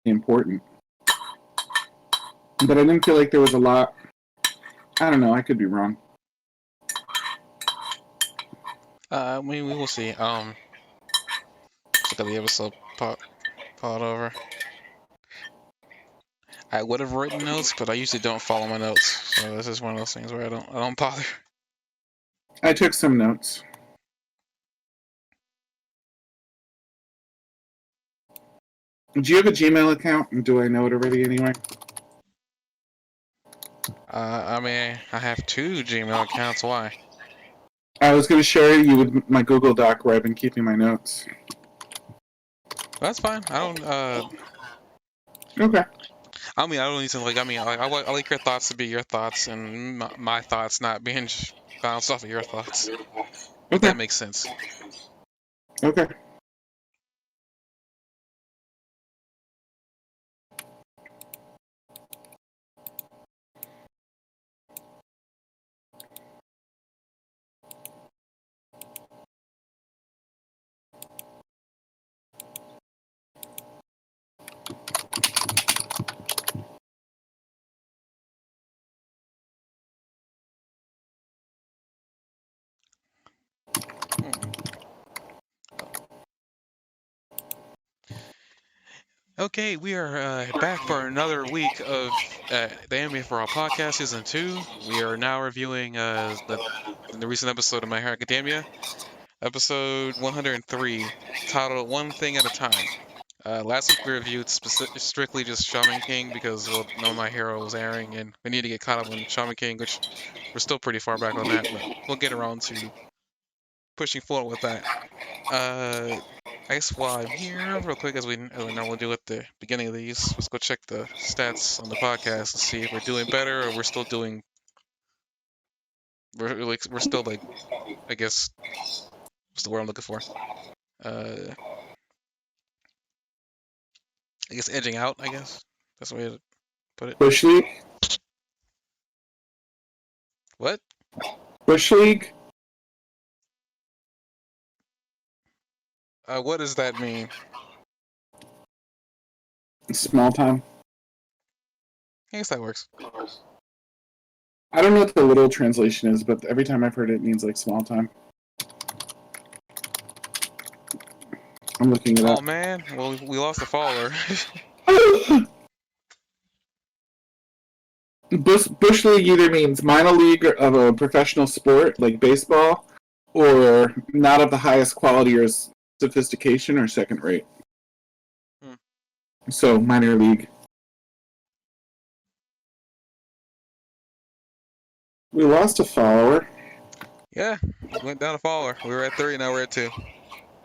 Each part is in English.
important. But I didn't feel like there was a lot. I don't know. I could be wrong. We will see. Look at the episode pot over. I would have written notes, but I usually don't follow my notes, so this is one of those things where I don't bother. I took some notes. Do you have a Gmail account? Do I know it already anyway? I mean, I have 2 Gmail accounts. Why? I was going to share you with my Google Doc where I've been keeping my notes. That's fine. I don't. Okay. I mean, I don't need to like. I mean, I like your thoughts to be your thoughts, and my thoughts not being bounced off of your thoughts. If that makes sense. Okay. Okay, we are back for another week of the Anime4All podcast season 2. We are now reviewing the recent episode of My Hero Academia, episode 103, titled "One Thing at a Time." Last week we reviewed strictly just Shaman King because well, No My Hero was airing, and we need to get caught up on Shaman King, which we're still pretty far back on that, but we'll get around to pushing forward with that. I guess while I'm here, real quick, as we normally do at the beginning of these, let's go check the stats on the podcast to see if we're doing better or we're still doing. We're still like, I guess, what's the word I'm looking for? I guess edging out. I guess that's the way to put it. Bush League? What? Bush League? What does that mean? Small time. I guess that works. I don't know what the literal translation is, but every time I've heard it, it means like small time. I'm looking it up. Oh man, well we lost a follower. Bush League either means minor league of a professional sport like baseball, or not of the highest quality or sophistication, or second rate. So minor league. We lost a follower. Yeah, we went down a follower. We were at 3, now we're at 2.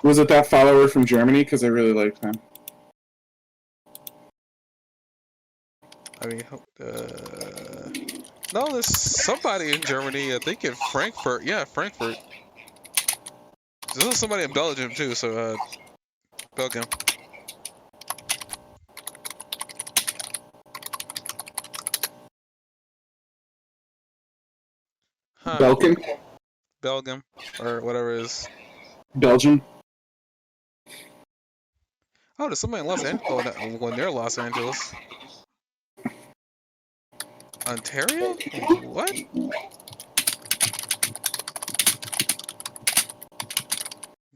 Was it that follower from Germany? Because I really like them. I mean, no, there's somebody in Germany. I think in Frankfurt. Yeah, Frankfurt. There's somebody in Belgium too. So, Belgium. Huh. Belgium? Belgium, or whatever it is. Belgium? Oh, there's somebody in Los Angeles. Oh, near Los Angeles. Ontario? What?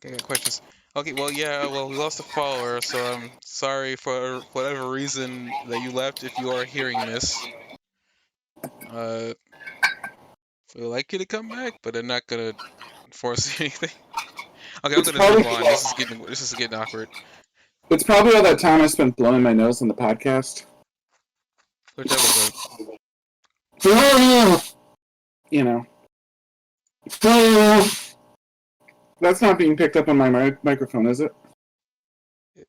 Okay, I got questions. Okay, well, yeah, well, we lost a follower, so I'm sorry for whatever reason that you left if you are hearing this. We'd like you to come back, but they're not gonna force anything. Okay, I'm gonna move on. This is getting awkward. It's probably all that time I spent blowing my nose on the podcast. Which episode? You know. That's not being picked up on my microphone, is it?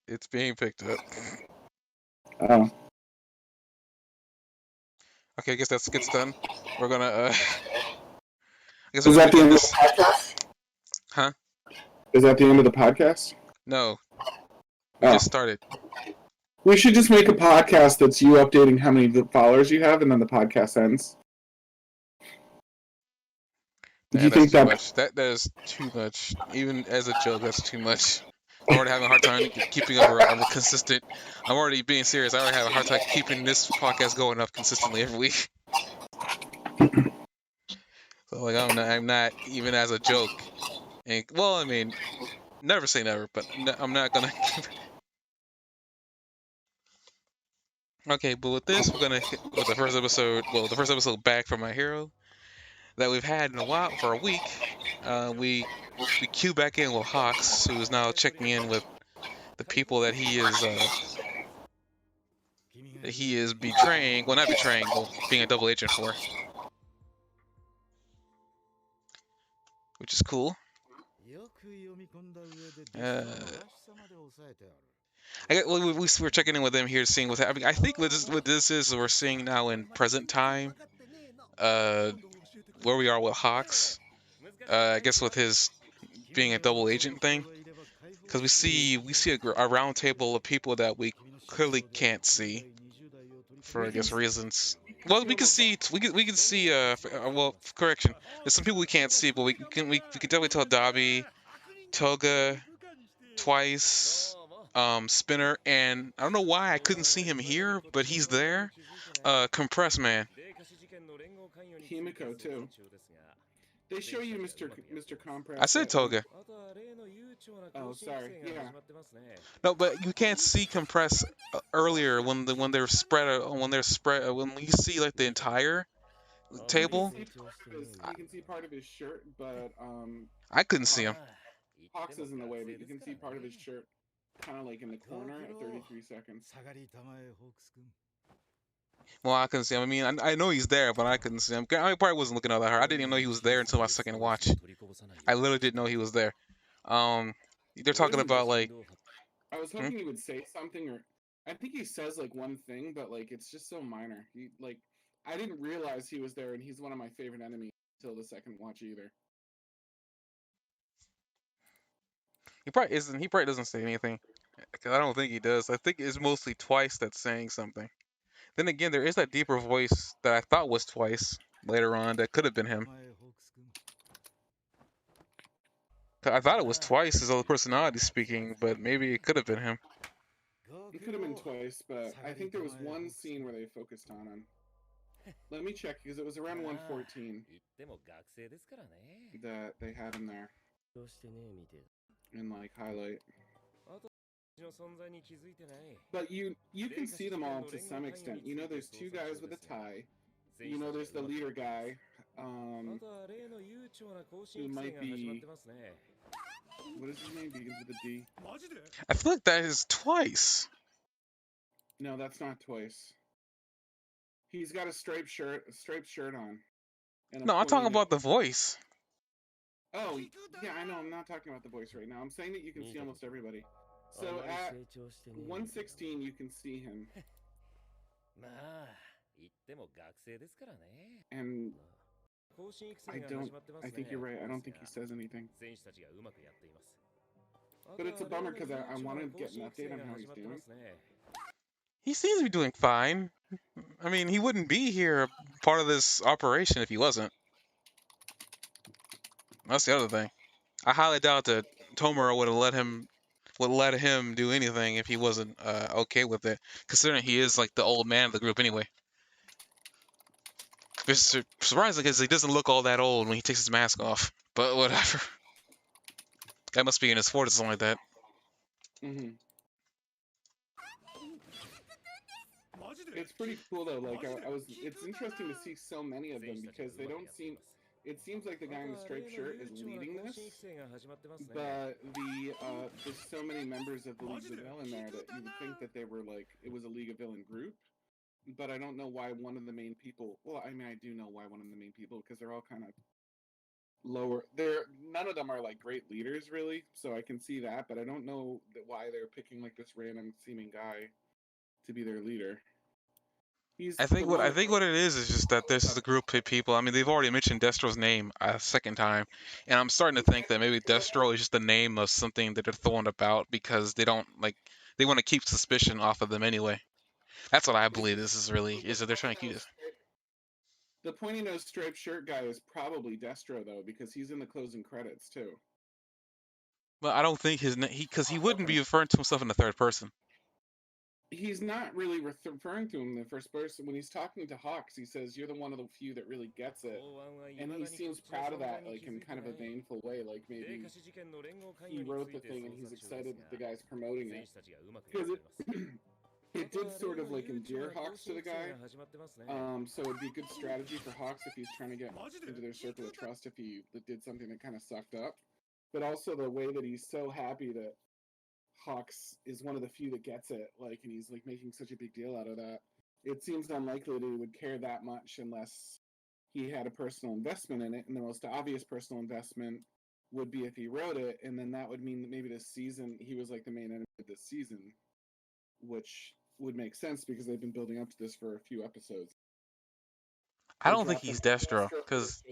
It's being picked up. Oh. Okay, I guess that gets done. We're gonna. I guess Is we're that the gonna end this. Of the podcast? Huh? Is that the end of the podcast? No. We just started. We should just make a podcast that's you updating how many followers you have, and then the podcast ends. Do you think That's too much? That is too much. Even as a joke, that's too much. I'm already having a hard time keeping up a consistent. I'm already being serious. I already have a hard time keeping this podcast going up consistently every week. So like I'm not even as a joke. And well, I mean, never say never, but I'm not gonna. Okay, but with this, we're gonna with the first episode. Well, the first episode back from My Hero that we've had in a while for a week. We cue back in with Hawks, who is now checking in with the people that he is betraying. Well, not betraying. Well, being a double agent for, which is cool. Uh, well, we're checking in with them here, seeing what I mean. I think what this is, we're seeing now in present time. Where we are with Hawks. I guess with his being a double agent thing, because we see a round table of people that we clearly can't see for We I can guess see reasons. a Well, few of them. we can see well, correction. There's some people we can't see, but we can definitely tell Dobby, Toga, Twice, Spinner, and I don't know why I couldn't see him here, but he's there. Compress Man. Himiko too. They show you Mr. I Compress said at one. Toga. Oh, sorry. Yeah. No, but you can't see Compress earlier when they're spread when you see like the entire table. I, You can see part of his shirt, but I couldn't see him. Hawks is in the way, but you can see part of his shirt, kind of like in the corner at 33 seconds. Well, I couldn't see him. I mean, I know he's there, but I couldn't see him. I probably wasn't looking all that hard. I didn't even know he was there until my second watch. I literally didn't know he was there. Um, they're talking about like, I was hmm? hoping he would say something, or I think he says like one thing, but like it's just so minor. I didn't realize he was there, and he's one of my favorite enemies until the second watch either. He probably isn't. He probably doesn't say anything. 'Cause I don't think he does. I think it's mostly Twice that's saying something. Then again, there is that deeper voice that I thought was Twice later on that could have been him. I thought it was Twice his other personality speaking, but maybe it could have been him. It could have been Twice, but I think there was one scene where they focused on him. Let me check because it was around 114 that they had him there in like highlight. But you can see them all to some extent. You know, there's two guys with a tie. You know, there's the leader guy, who might be. What is his name? Begins with a D. I feel like that is Twice. No, that's not Twice. He's got a striped shirt on. And a No, I'm talking pointy about the voice. Oh, yeah, I know. I'm not talking about the voice right now. I'm saying that you can see almost everybody. So at 116, you can see him. And I think you're right. I don't think he says anything. But it's a bummer because I want to get an update on how he's doing. He seems to be doing fine. I mean, he wouldn't be here part of this operation if he wasn't. That's the other thing. I highly doubt that Tomura would let him do anything if he wasn't okay with it, considering he is like the old man of the group anyway. It's surprising because he doesn't look all that old when he takes his mask off. But whatever. That must be in his 40s or something like that. Mm-hmm. It's pretty cool though. Like it's interesting to see so many of them because they don't seem. It seems like the guy in the striped shirt is leading this, but there's so many members of the League of Villain there that you would think that they were like it was a League of Villain group. But I don't know why one of the main people. Well, I mean, I do know why one of the main people because they're all kind of lower. None of them are like great leaders really, so I can see that. But I don't know why they're picking like this random seeming guy to be their leader. I think what it is just that this is a group of people. I mean, they've already mentioned Destro's name a second time, and I'm starting to think that maybe Destro is just the name of something that they're throwing about because they don't like they want to keep suspicion off of them anyway. That's what I believe this is really is that they're trying to keep this. The pointy nose striped shirt guy is probably Destro though because he's in the closing credits too. But I don't think his because he wouldn't be referring to himself in the third person. He's not really referring to him in the first person. When he's talking to Hawks, he says, "You're the one of the few that really gets it," and he seems proud of that, like in kind of a baneful way. Like maybe he wrote the thing and he's excited that the guy's promoting it because it did sort of like endear Hawks to the guy. So it'd be a good strategy for Hawks if he's trying to get into their circle of trust if he did something that kind of sucked up. But also the way that he's so happy that Hawks is one of the few that gets it, like, and he's like making such a big deal out of that. It seems unlikely that he would care that much unless he had a personal investment in it, and the most obvious personal investment would be if he wrote it, and then that would mean that maybe this season he was like the main enemy of this season, which would make sense because they've been building up to this for a few episodes. I don't think he's Destro because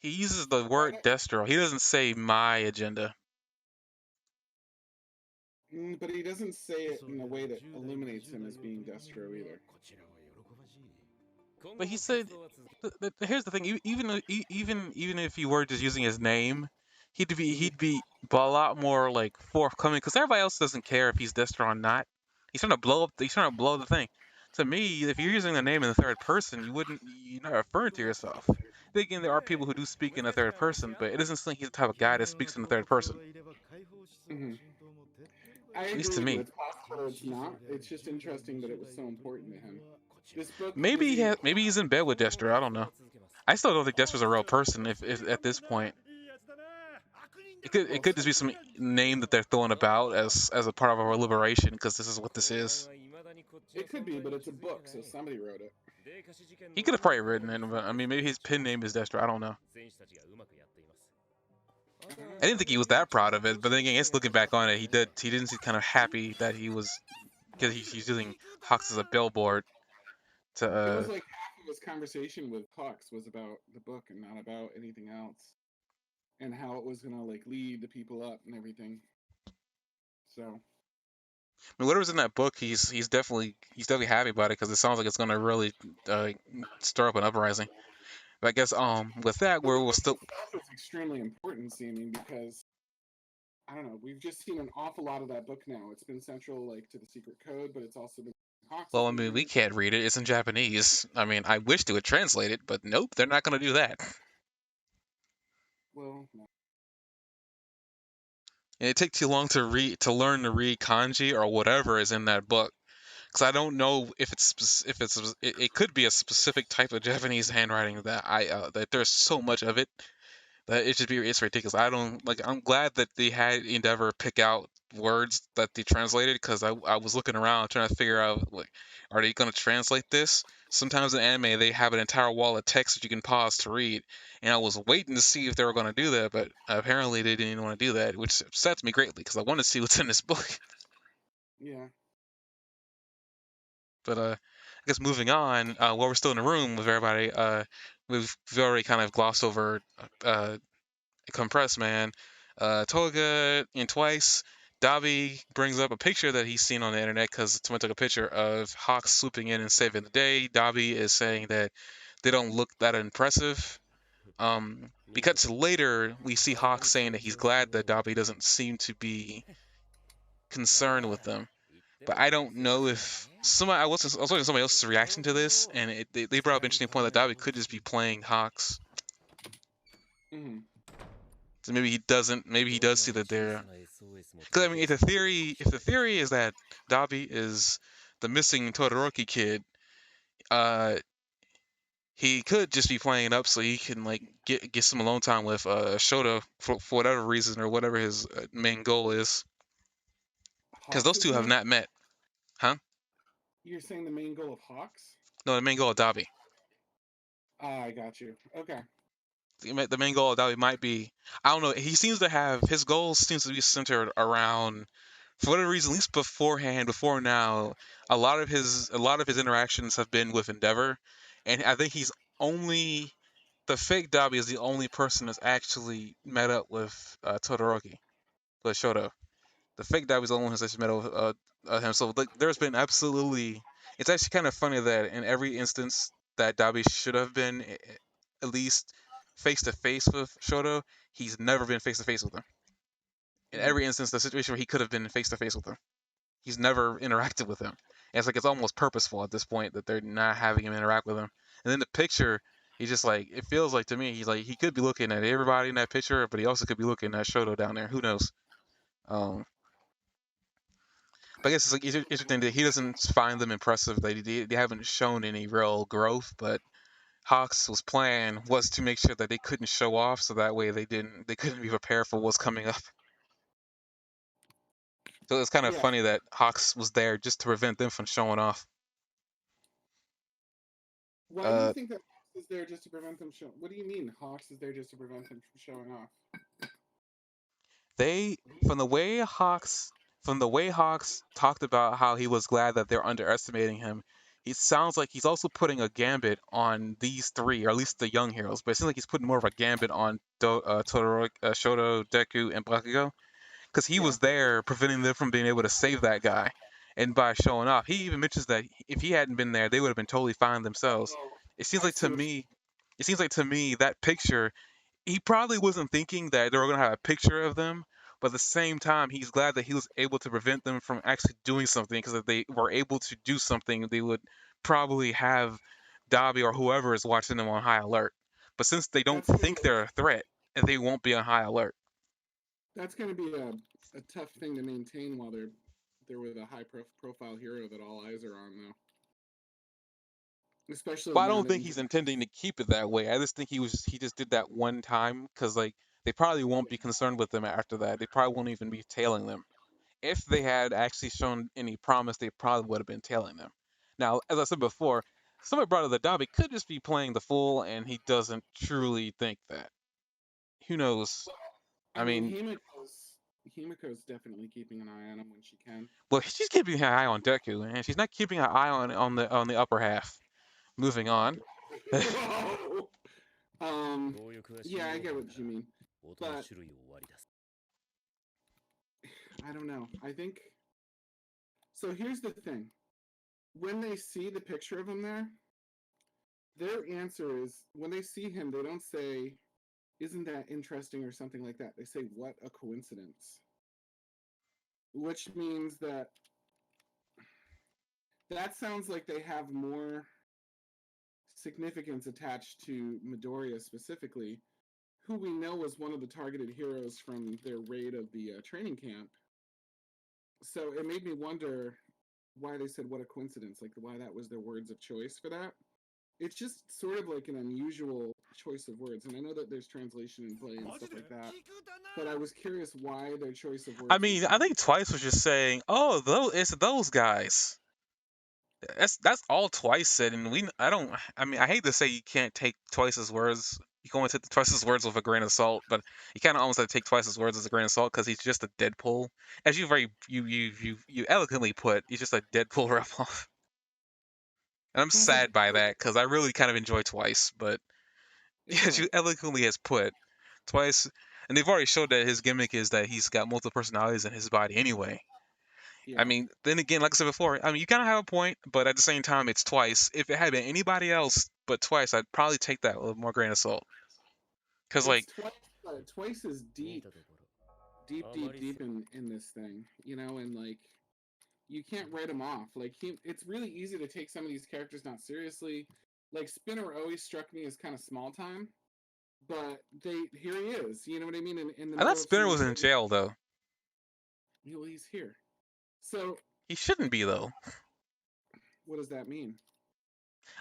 he uses the word Destro. He doesn't say my agenda. But he doesn't say it in a way that illuminates him as being Destro either. But he said, here's the thing: even if he were just using his name, he'd be a lot more like forthcoming because everybody else doesn't care if he's Destro or not. He's trying to blow up. He's trying to blow the thing. To me, if you're using the name in the third person, you're not referring to yourself. Thinking there are people who do speak in the third person, but it doesn't seem he's the type of guy that speaks in the third person. Mm-hmm. I agree. At least to me, it's possible it's not. It's just interesting that it was so important to him. This book. Maybe he's in bed with Destro. I don't know. I still don't think Destro's a real person. If at this point, it could just be some name that they're throwing about as a part of our liberation because this is what this is. It could be, but it's a book, so somebody wrote it. He could have probably written it, but I mean, maybe his pen name is Destro. I don't know. I didn't think he was that proud of it, but then again, I guess looking back on it, he didn't seem kind of happy that he was because he's using Hawks as a billboard to. It was like half of his conversation with Hawks was about the book and not about anything else, and how it was gonna like lead the people up and everything. So. I mean, whatever's in that book, he's definitely happy about it because it sounds like it's gonna really stir up an uprising. But I guess with that, we'll still. It's extremely important seeming because I don't know. We've just seen an awful lot of that book now. It's been central like to the secret code, but it's also been. Well, I mean, we can't read it. It's in Japanese. I mean, I wish they would translate it, but nope, they're not gonna do that. Well, no. And it takes too long to learn to read kanji or whatever is in that book. Because I don't know if it could be a specific type of Japanese handwriting that there's so much of it that it's ridiculous. I'm glad that they had Endeavor pick out words that they translated because I was looking around trying to figure out like, are they going to translate this? Sometimes in anime they have an entire wall of text that you can pause to read, and I was waiting to see if they were going to do that, but apparently they didn't want to do that, which upsets me greatly because I want to see what's in this book. Yeah. But I guess moving on, while we're still in the room with everybody, we've already kind of glossed over Compressed Man. Toga and twice, Dabi brings up a picture that he's seen on the internet because someone took a picture of Hawks swooping in and saving the day. Dabi is saying that they don't look that impressive. Because later we see Hawks saying that he's glad that Dabi doesn't seem to be concerned with them. But I don't know if I was watching somebody else's reaction to this, and they brought up an interesting point that Dabi could just be playing Hawks. Mm-hmm. So maybe he doesn't. Maybe he does see that they're. Because I mean, if the theory is that Dabi is the missing Todoroki kid, he could just be playing it up so he can like get some alone time with Shota for whatever reason or whatever his main goal is. Because those two have not met. Huh? You're saying the main goal of Hawks? No, the main goal of Dabi. Ah, I got you. Okay. The main goal of Dabi might be, I don't know. He seems to have his goals seems to be centered around, for whatever reason, at least before now, a lot of his interactions have been with Endeavor, and I think he's only the fake Dabi is the only person that's actually met up with Todoroki, with Shoto. The fake Dabi is the only one who's actually met up with him. So like, there's been absolutely. It's actually kind of funny that in every instance that Dabi should have been at least face to face with Shoto, he's never been face to face with him. in every instance, the situation where he could have been face to face with him. He's never interacted with him. And it's like it's almost purposeful at this point that they're not having him interact with him. And then the picture, he's just like, it feels like to me, he's like, he could be looking at everybody in that picture, but he also could be looking at Shoto down there. Who knows? But I guess it's like interesting that he doesn't find them impressive. They haven't shown any real growth, but Hawks' plan was to make sure that they couldn't show off, so that way they couldn't be prepared for what's coming up. So it's kind of funny that Hawks was there just to prevent them from showing off. Why do you think that Hawks is there just to prevent them showing? What do you mean Hawks is there just to prevent them from showing off? From the way Hawks talked about how he was glad that they're underestimating him, it sounds like he's also putting a gambit on these three, or at least the young heroes. But it seems like he's putting more of a gambit on Todoroki, Shoto, Deku, and Bakugo, because he was there preventing them from being able to save that guy. And by showing off, he even mentions that if he hadn't been there, they would have been totally fine themselves. It seems like to me that picture, he probably wasn't thinking that they were going to have a picture of them, but at the same time, he's glad that he was able to prevent them from actually doing something, because if they were able to do something, they would probably have Dabi or whoever is watching them on high alert. But since they don't think they're a threat, they won't be on high alert. That's going to be a tough thing to maintain while they're with a high-profile hero that all eyes are on, though. Especially. Well, I don't think he's intending to keep it that way. I just think he just did that one time because like they probably won't be concerned with them after that. They probably won't even be tailing them. If they had actually shown any promise, they probably would have been tailing them. Now, as I said before, somebody brought up that Dabi could just be playing the fool, and he doesn't truly think that. Who knows? I mean, Himiko's definitely keeping an eye on him when she can. Well, she's keeping an eye on Deku, and she's not keeping an eye on the upper half. Moving on. Yeah, I get what you mean, but I don't know. I think so. Here's the thing: when they see the picture of him there, their answer is when they see him, they don't say, "Isn't that interesting?" or something like that. They say, "What a coincidence," which means that sounds like they have more significance attached to Midoriya specifically, who we know was one of the targeted heroes from their raid of the training camp. So it made me wonder why they said what a coincidence, like why that was their words of choice for that. It's just sort of like an unusual choice of words, and I know that there's translation in play and stuff like that, but I was curious why their choice of words. I mean, I think Twice was just saying, "Oh, it's those guys." That's all Twice said, and I mean, I hate to say you can't take Twice's words. You can only take Twice's words with a grain of salt, but you kind of almost have to take Twice's words as a grain of salt because he's just a Deadpool, as you eloquently put. He's just a Deadpool ripoff, and I'm sad by that because I really kind of enjoy Twice, but as you eloquently has put, Twice, and they've already showed that his gimmick is that he's got multiple personalities in his body anyway. I mean, then again, like I said before, I mean, you kind of have a point, but at the same time, it's Twice. If it had been anybody else but Twice, I'd probably take that with more grain of salt. Because, like, Twice is deep in this thing, you know, and like, you can't write him off. Like, it's really easy to take some of these characters not seriously. Like, Spinner always struck me as kind of small time, but here he is. You know what I mean? I thought Spinner was in jail though. Well, he's here. So he shouldn't be though. What does that mean?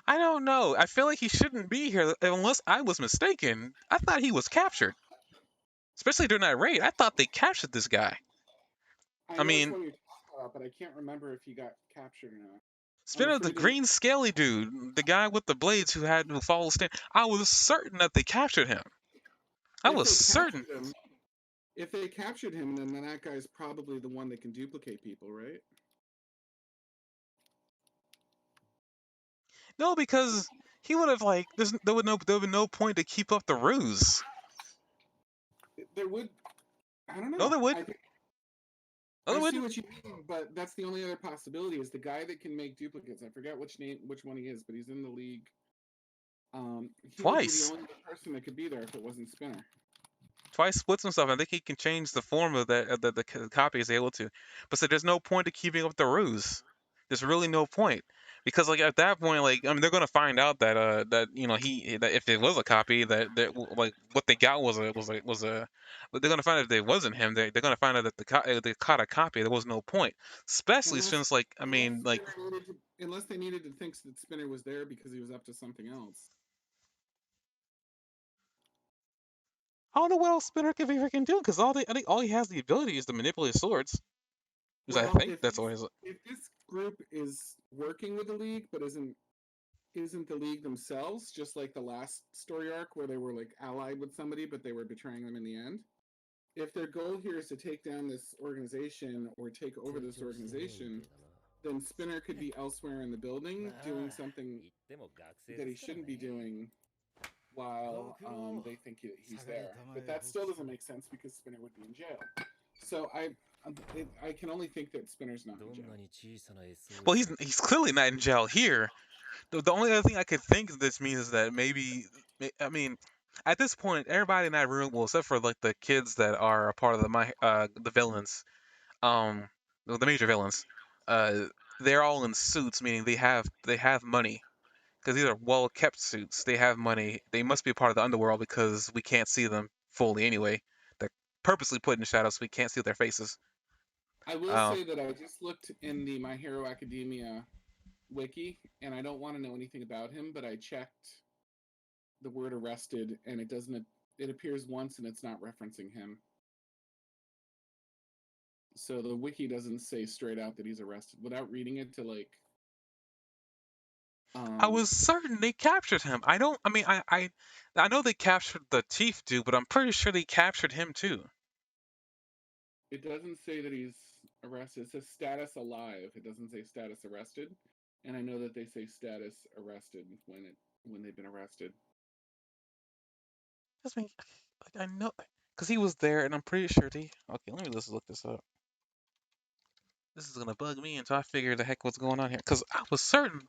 I don't know. I feel like he shouldn't be here unless I was mistaken. I thought he was captured, especially during that raid. I thought they captured this guy. I mean, what you're talking about, but I can't remember if he got captured or not. Spinner, the green scaly dude, the guy with the blades who had to follow stand. I was certain that they captured him. I was certain. If they captured him, then that guy's probably the one that can duplicate people, right? No, because he would have like there would be no point to keep up the ruse. There would. I don't know. No, there would. I see what you mean, but that's the only other possibility is the guy that can make duplicates. I forget which one he is, but he's in the league. He Twice. would be the only person that could be there if it wasn't Spinner. twice splits himself. I think he can change the form of the copy is able to. But so there's no point to keeping up the ruse. There's really no point. Because like at that point, like I mean, they're gonna find out that that if it was a copy, that like what they got was a. But they're gonna find out if it wasn't him. They're gonna find out that they caught a copy. There was no point, especially Unless since like I mean like unless they needed to think that Spinner was there because he was up to something else. I don't know what else Spinner can freaking do because I think all he has the ability is to manipulate swords. Because I Well, think that's all he's. if this group is working with the League but isn't the League themselves, just like the last story arc where they were like allied with somebody but they were betraying them in the end. If their goal here is to take down this organization or take over this organization, then Spinner could be elsewhere in the building doing something that he shouldn't be doing while they think he's there. But that still doesn't make sense because Spinner would be in jail. So I can only think that Spinner's not in jail. Well, he's clearly not in jail here. The only other thing I could think this means is that maybe I mean at this point everybody in that room, well, except for like the kids that are a part of the villains, the major villains, uh, they're all in suits, meaning they have money. Because these are well kept suits. They have money. They must be a part of the underworld because we can't see them fully anyway. They're purposely put in shadows so we can't see their faces. I will say that I just looked in the My Hero Academia wiki, and I don't want to know anything about him, but I checked the word arrested, and it doesn't. It appears once, and it's not referencing him. So the wiki doesn't say straight out that he's arrested. Without reading it to like I was certain they captured him. I don't. I mean, I know they captured the Chief dude, but I'm pretty sure they captured him too. It doesn't say that he's arrested. It says status alive. It doesn't say status arrested, and I know that they say status arrested when they've been arrested. I mean, like, I know because he was there, and I'm pretty sure they. Okay, let me just look this up. This is gonna bug me until I figure the heck what's going on here. Because I was certain.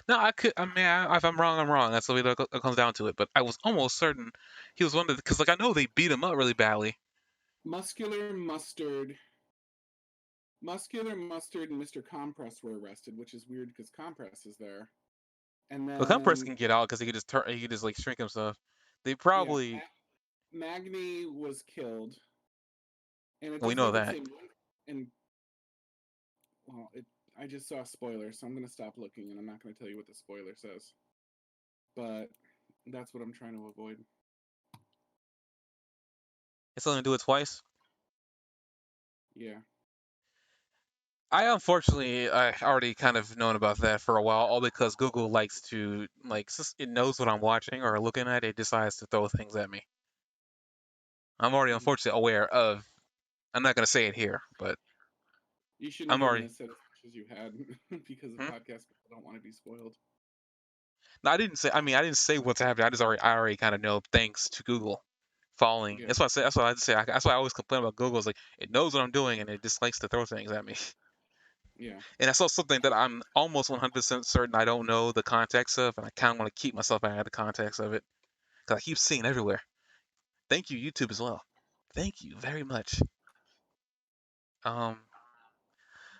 No, I could. I mean, if I'm wrong, I'm wrong. That's the way that it comes down to it. But I was almost certain he was one of the. Because like I know they beat him up really badly. Muscular Mustard, and Mr. Compress were arrested, which is weird because Compress is there. And then The Compress can get out because he could just turn. He could just like shrink himself. They probably. Yeah, Magni was killed, and it We doesn't know even that. say. And well, I just saw a spoiler, so I'm going to stop looking, and I'm not going to tell you what the spoiler says. But that's what I'm trying to avoid. It's only do it twice. Yeah. I unfortunately I already kind of known about that for a while, all because Google likes to it knows what I'm watching or looking at. It decides to throw things at me. I'm already unfortunately aware of. I'm not gonna say it here, but you shouldn't I'm have already. even said as much as you had because of podcast people don't want to be spoiled. No, I didn't say. I mean, I didn't say what's happening. I already kind of know thanks to Google falling. Yeah. That's what I say. That's what I say. That's why I always complain about Google. Is like it knows what I'm doing and it just likes to throw things at me. Yeah. And that's also something that I'm almost 100% certain I don't know the context of, and I kind of want to keep myself out of the context of it because I keep seeing it everywhere. Thank you, YouTube, as well. Thank you very much.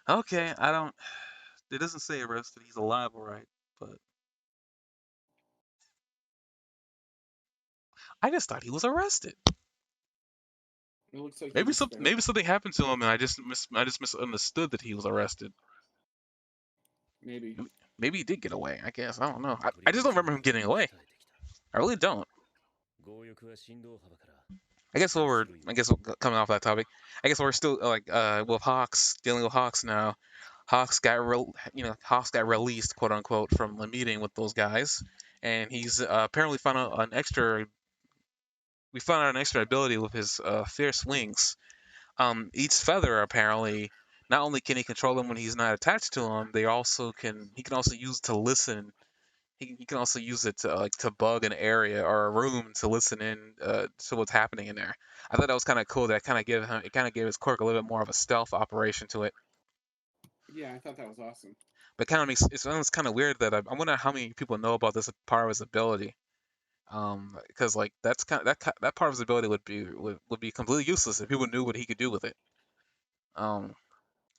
Okay, I don't. It doesn't say arrested. He's alive, all right, but I just thought he was arrested. It looks like he was Maybe something happened to him, and I just misunderstood that he was arrested. Maybe. Maybe he did get away. I guess I don't know. I just don't remember him getting away. I really don't. I guess coming off that topic. I guess we're still like with Hawks dealing with Hawks now. Hawks got released, quote unquote, from the meeting with those guys, and he's apparently found out an extra. We found out an extra ability with his fierce wings. Each feather apparently not only can he control them when he's not attached to them, he can also use to listen. He can also use it to to bug an area or a room to listen in to what's happening in there. I thought that was kind of cool. That kind of gave his quirk a little bit more of a stealth operation to it. Yeah, I thought that was awesome. But it sounds kind of weird that I wonder how many people know about this part of his ability. Because like that's that part of his ability would be completely useless if people knew what he could do with it.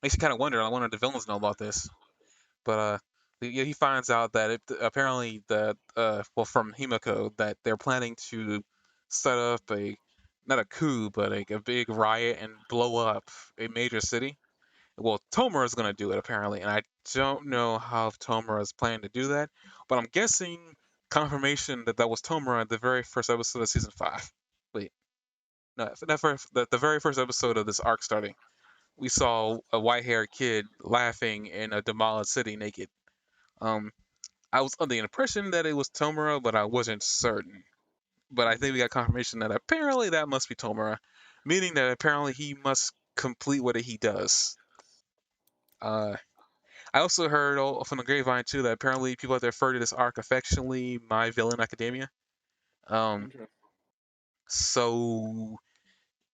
Makes you kind of wonder. I wonder if the villains know about this. But he finds out that apparently that well from Himiko that they're planning to set up a not a coup but a big riot and blow up a major city. Well, Tomura is gonna do it apparently, and I don't know how Tomura is planning to do that, but I'm guessing confirmation that that was Tomura at the very first episode of season 5. Wait, no, the very first episode of this arc starting. We saw a white-haired kid laughing in a demolished city naked. Um, I was under the impression that it was Tomura, but I wasn't certain. But I think we got confirmation that apparently that must be Tomura, meaning that apparently he must complete what he does. I also heard from the grapevine too that apparently people out there refer to this arc affectionately My Villain Academia. So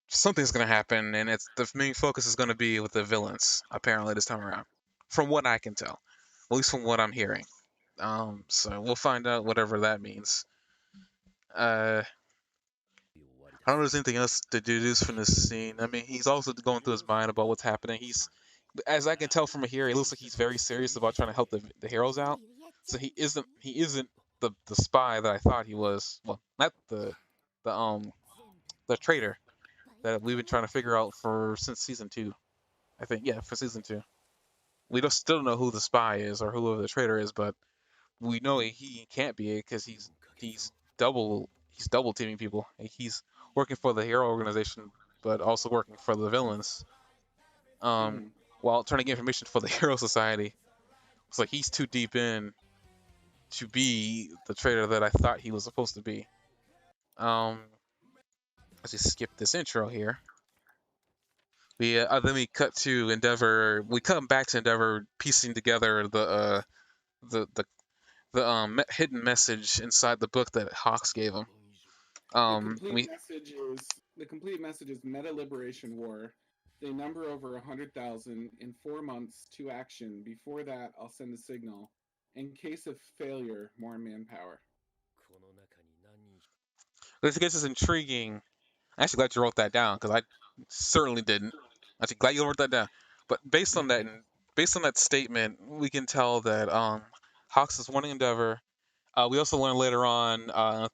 something's gonna happen, and it's the main focus is gonna be with the villains apparently this time around, from what I can tell, at least from what I'm hearing. So we'll find out whatever that means. I don't know if there's anything else to deduce from this scene. I mean, he's also going through his mind about what's happening. As I can tell from here, it looks like he's very serious about trying to help the heroes out. So he isn't the spy that I thought he was. Well, not the the traitor that we've been trying to figure out for since season 2. I think yeah, for season 2. We don't still don't know who the spy is or who the traitor is, but we know he can't be it because he's double teaming people. He's working for the hero organization, but also working for the villains. While trying to get information for the hero society. It's like he's too deep in to be the traitor that I thought he was supposed to be. Let's just skip this intro here. Then we cut to Endeavor. We come back to Endeavor piecing together the hidden message inside the book that Hawks gave him. The complete message is Meta Liberation War. They number over 100,000 in 4 months to action. Before that, I'll send a signal. In case of failure, more manpower. This is intriguing. I'm actually glad you wrote that down because I certainly didn't. I'm actually glad you wrote that down. But based on that statement, we can tell that Hawks is warning Endeavor. We also learn later on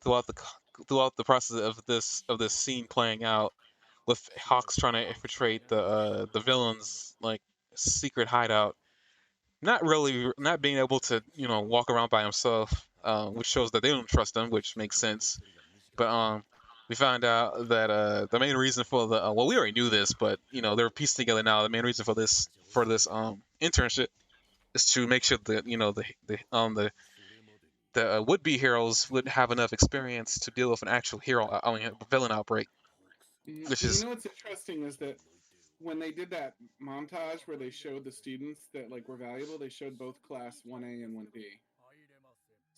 throughout the process of this scene playing out, with Hawks trying to infiltrate the villains like secret hideout, not being able to walk around by himself, which shows that they don't trust him, which makes sense. But we found out that the main reason for the well, we already knew this, but they're pieced together now. The main reason for this internship is to make sure that the would-be heroes would have enough experience to deal with an actual villain outbreak. What's interesting is that when they did that montage where they showed the students that were valuable, they showed both class 1A and 1B.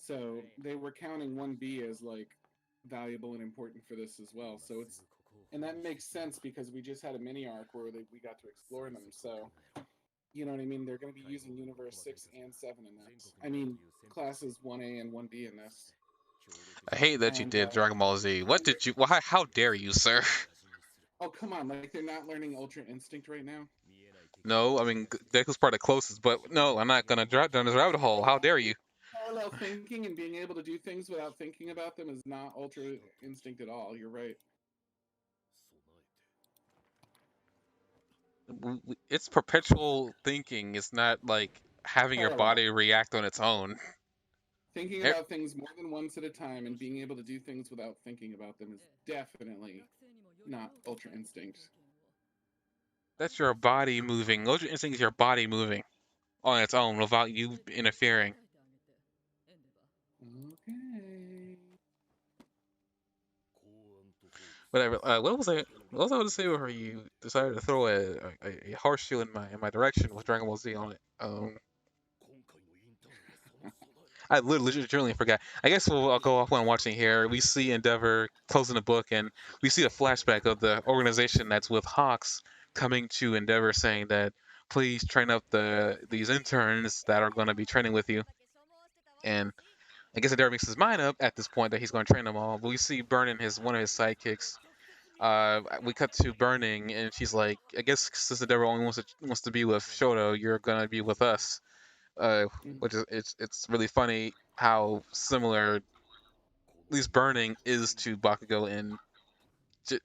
So they were counting 1B as valuable and important for this as well. So and that makes sense because we just had a mini arc where we got to explore them. So you know what I mean? They're going to be using Universe 6 and 7 in this. I mean, classes 1A and 1B in this. I hate that you did Dragon Ball Z. What did you? Why? How dare you, sir? Oh, come on. They're not learning Ultra Instinct right now? No, I mean, Deku's probably the closest, but no, I'm not going to drop down this rabbit hole. How dare you? Parallel thinking and being able to do things without thinking about them is not Ultra Instinct at all. You're right. It's perpetual thinking. It's not like having your body react on its own. Thinking about things more than once at a time and being able to do things without thinking about them is definitely not Ultra Instinct. That's your body moving. Ultra Instinct is your body moving on its own without you interfering. Okay. Whatever. What was I going to say before you decided to throw a horseshoe in my direction with Dragon Ball Z on it? I literally forgot. I guess I'll go off when watching here. We see Endeavor closing the book, and we see a flashback of the organization that's with Hawks coming to Endeavor, saying that please train up these interns that are going to be training with you. And I guess Endeavor makes his mind up at this point that he's going to train them all. But we see Burning one of his sidekicks. We cut to Burning, and she's like, "I guess since Endeavor only wants to be with Shoto, you're gonna be with us." Which is it's really funny how similar at least Burning is to Bakugo in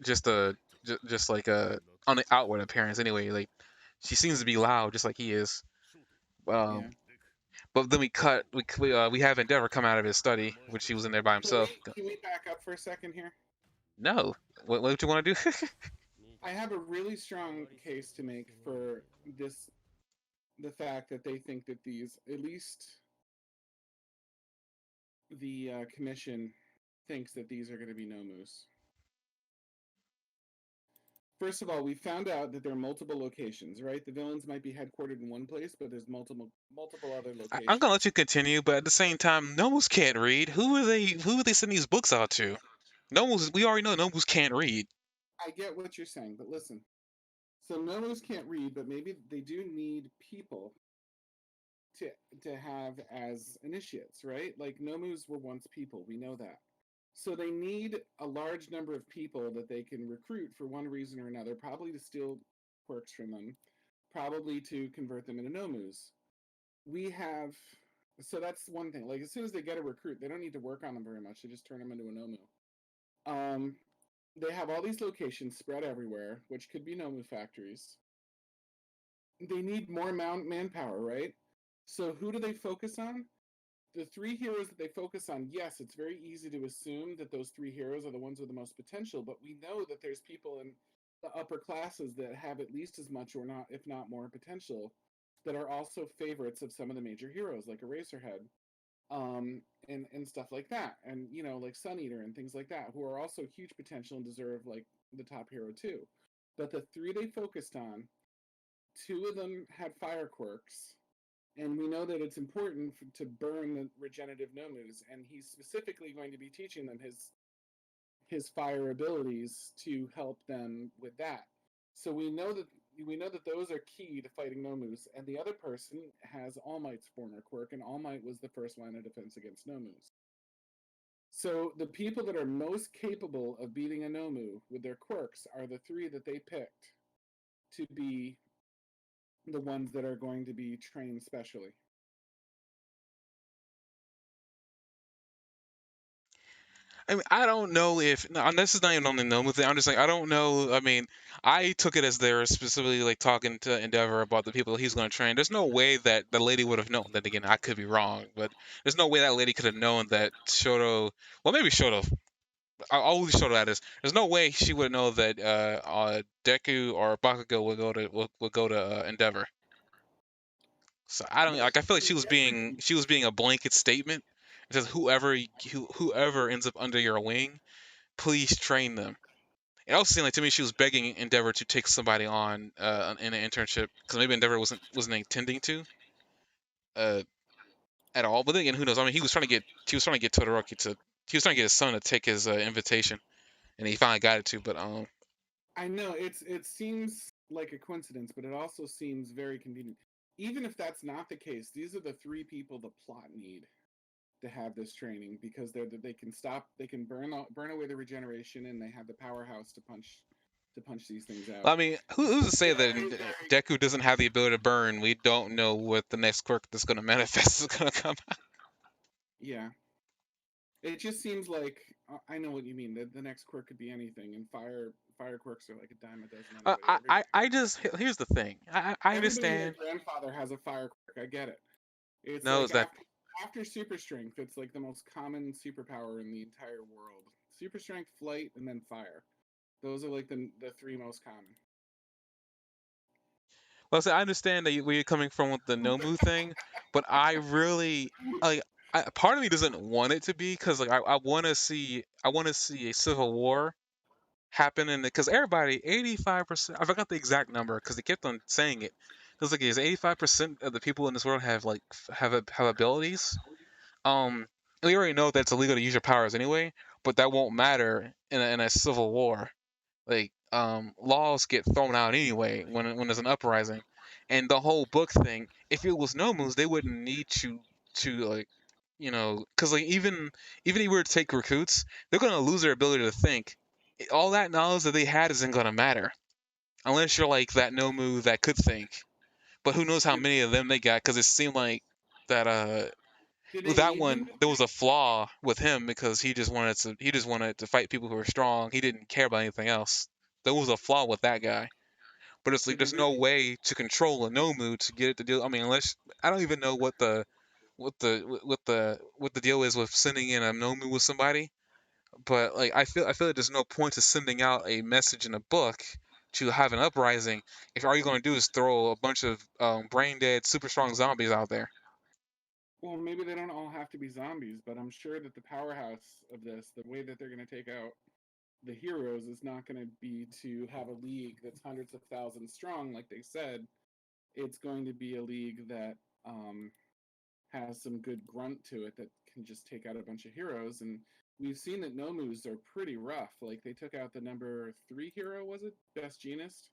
just like on the outward appearance. Anyway, like she seems to be loud just like he is. Yeah. But then we have Endeavor come out of his study, which he was in there by Can we himself. can we back up for a second here? No, what do you want to do? I have a really strong case to make for the fact that they think that these, at least the commission thinks that these are going to be Nomus. First of all, we found out that there are multiple locations, right? The villains might be headquartered in one place, but there's multiple other locations. I'm gonna let you continue, but at the same time, Nomus can't read. Who are they sending these books out to? Nomus, we already know Nomus can't read. I get what you're saying, but listen. So Nomus can't read, but maybe they do need people to have as initiates, right? Like Nomus were once people, we know that. So they need a large number of people that they can recruit for one reason or another, probably to steal quirks from them, probably to convert them into Nomus. So that's one thing. Like as soon as they get a recruit, they don't need to work on them very much. They just turn them into a Nomu. They have all these locations spread everywhere, which could be Nomu factories. They need more manpower, right? So who do they focus on? The three heroes that they focus on, yes, it's very easy to assume that those three heroes are the ones with the most potential, but we know that there's people in the upper classes that have at least as much or not, if not more potential, that are also favorites of some of the major heroes, like Eraserhead, and stuff like that. And, like Sun Eater and things like that, who are also huge potential and deserve, like, the top hero too. But the three they focused on, two of them had fire quirks, and we know that it's important to burn the regenerative Nomus, and he's specifically going to be teaching them his fire abilities to help them with that. So we know that those are key to fighting Nomus, and the other person has All Might's former quirk, and All Might was the first line of defense against Nomus. So the people that are most capable of beating a Nomu with their quirks are the three that they picked to be the ones that are going to be trained specially. I mean, I don't know if no, this is not even on the Nomu thing. I'm just like, I don't know. I mean, I took it as they're specifically like talking to Endeavor about the people he's going to train. There's no way that the lady would have known. Then again, I could be wrong, but there's no way that lady could have known that Shoto. Well, maybe Shoto. I'll leave Shoto at this. There's no way she would know that Deku or Bakugo would go to Endeavor. So I don't like. I feel like she was being a blanket statement. It says whoever ends up under your wing, please train them. It also seemed like to me she was begging Endeavor to take somebody on in an internship because maybe Endeavor wasn't intending to at all. But then again, who knows? I mean, he was trying to get Todoroki to he was trying to get his son to take his invitation, and he finally got it to. But I know it seems like a coincidence, but it also seems very convenient. Even if that's not the case, these are the three people the plot need to have this training because they can burn away the regeneration, and they have the powerhouse to punch these things out. I mean, who's to say that Deku doesn't have the ability to burn? We don't know what the next quirk that's going to manifest is going to come out. Yeah. It just seems like I know what you mean. The next quirk could be anything, and fire quirks are like a dime a dozen. Anyway. I just here's the thing. I understand. Everybody and their grandfather has a fire quirk. I get it. It's No, like that after super strength, it's like the most common superpower in the entire world. Super strength, flight, and then fire. Those are like the three most common. well, so I understand that where you're coming from with the Nomu thing, but I really like. Part of me doesn't want it to be because like I want to see a civil war happen and because everybody 85%, I forgot the exact number because they kept on saying it. It was like is 85% of the people in this world have like have abilities. Um, we already know that it's illegal to use your powers anyway, but that won't matter in a civil war. Like laws get thrown out anyway when there's an uprising, and the whole book thing. If it was Nomus, they wouldn't need to like because like even if you were to take recruits, they're gonna lose their ability to think. All that knowledge that they had isn't gonna matter unless you're like that Nomu that could think. But who knows how Did, many of them they got? Because it seemed like that did with they that need them one to there was a flaw with him because he just wanted to fight people who were strong. He didn't care about anything else. There was a flaw with that guy. But it's like did they there's no really way to control a Nomu to get it to do. I mean, unless I don't even know what the deal is with sending in a Nomu with somebody. But like I feel like there's no point to sending out a message in a book to have an uprising if all you're going to do is throw a bunch of brain dead, super strong zombies out there. Well, maybe they don't all have to be zombies, but I'm sure that the powerhouse of this, the way that they're going to take out the heroes, is not going to be to have a league that's hundreds of thousands strong, like they said. It's going to be a league that has some good grunt to it that can just take out a bunch of heroes. And we've seen that Nomus are pretty rough. Like they took out the number 3 hero, was it? Best Genist?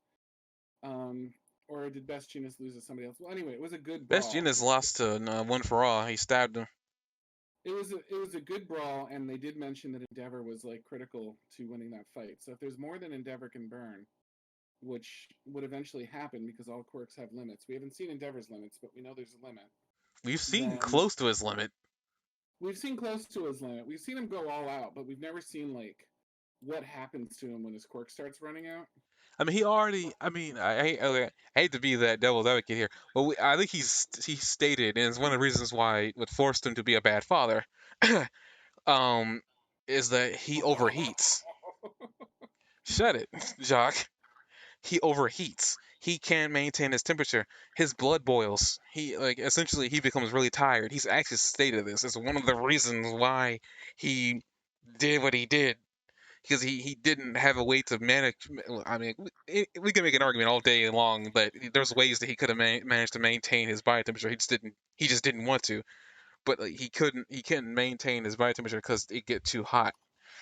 Um, or did Best Genist lose to somebody else? Well, anyway, it was a good Best brawl. Genius lost to One for All. He stabbed him. It was a good brawl, and they did mention that Endeavor was like critical to winning that fight. So if there's more than Endeavor can burn, which would eventually happen because all quirks have limits. We haven't seen Endeavor's limits, but we know there's a limit. We've seen Then close to his limit. we've seen close to his limit. We've seen him go all out, but we've never seen like what happens to him when his quirk starts running out. I mean, he already. I mean, I hate to be that devil's advocate here, but I think he stated, and it's one of the reasons why it forced him to be a bad father. um, is that he overheats. Shut it, Jacques. He overheats. He can't maintain his temperature. His blood boils. Essentially he becomes really tired. He's actually stated this. It's one of the reasons why he did what he did because he didn't have a way to manage. I mean, we can make an argument all day long that there's ways that he could have managed to maintain his body temperature. He just didn't. He just didn't want to. But like, he couldn't. He couldn't maintain his body temperature because it get too hot.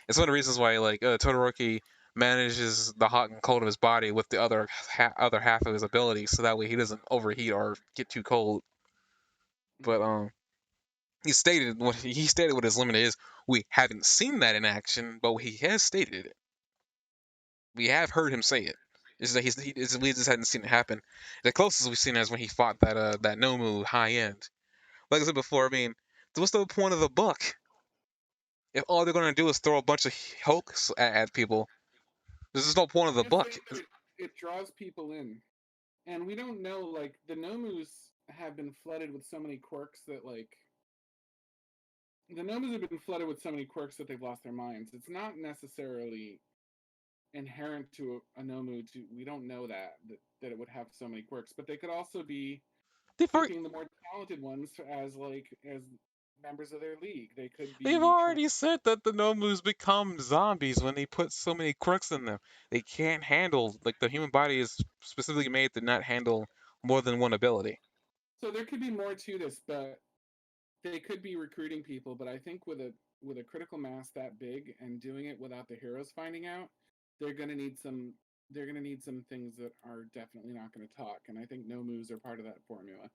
It's one of the reasons why Todoroki manages the hot and cold of his body with the other half of his ability, so that way he doesn't overheat or get too cold. But he stated what his limit is. We haven't seen that in action, but he has stated it. We have heard him say it. It's that we just hadn't seen it happen. The closest we've seen is when he fought that Nomu high end. Like I said before, I mean, what's the point of the book if all they're gonna do is throw a bunch of hoax at people? There's just no point of I the just book. think that it draws people in, and we don't know. Like the Nomus have been flooded with so many quirks that the Nomus have been flooded with so many quirks that they've lost their minds. It's not necessarily inherent to a Nomu to we don't know that it would have so many quirks, but they could also be They've already, keeping the more talented ones as members of their league. They could they've be trying. already said that the Nomus become zombies when they put so many quirks in them. They can't handle, like, the human body is specifically made to not handle more than one ability. So there could be more to this, but they could be recruiting people. But I think with a critical mass that big and doing it without the heroes finding out, they're gonna need some. They're gonna need some things that are definitely not going to talk, and I think no moves are part of that formula.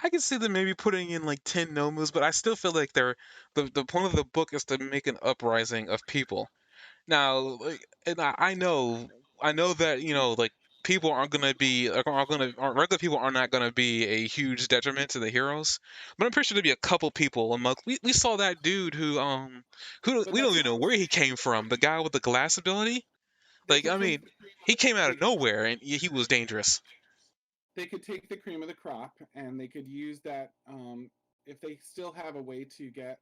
I can see them maybe putting in like 10 Nomus, but I still feel like the point of the book is to make an uprising of people. Now, like, and I know that like people aren't gonna be regular people are not gonna be a huge detriment to the heroes, but I'm pretty sure there'll be a couple people among. We saw that dude who But we don't that's even what know I'm where he saying. came from. The guy with the glass ability. They Like could I take mean, the cream of he came out they of could nowhere and he was dangerous. they could take the cream of the crop, and they could use that if they still have a way to get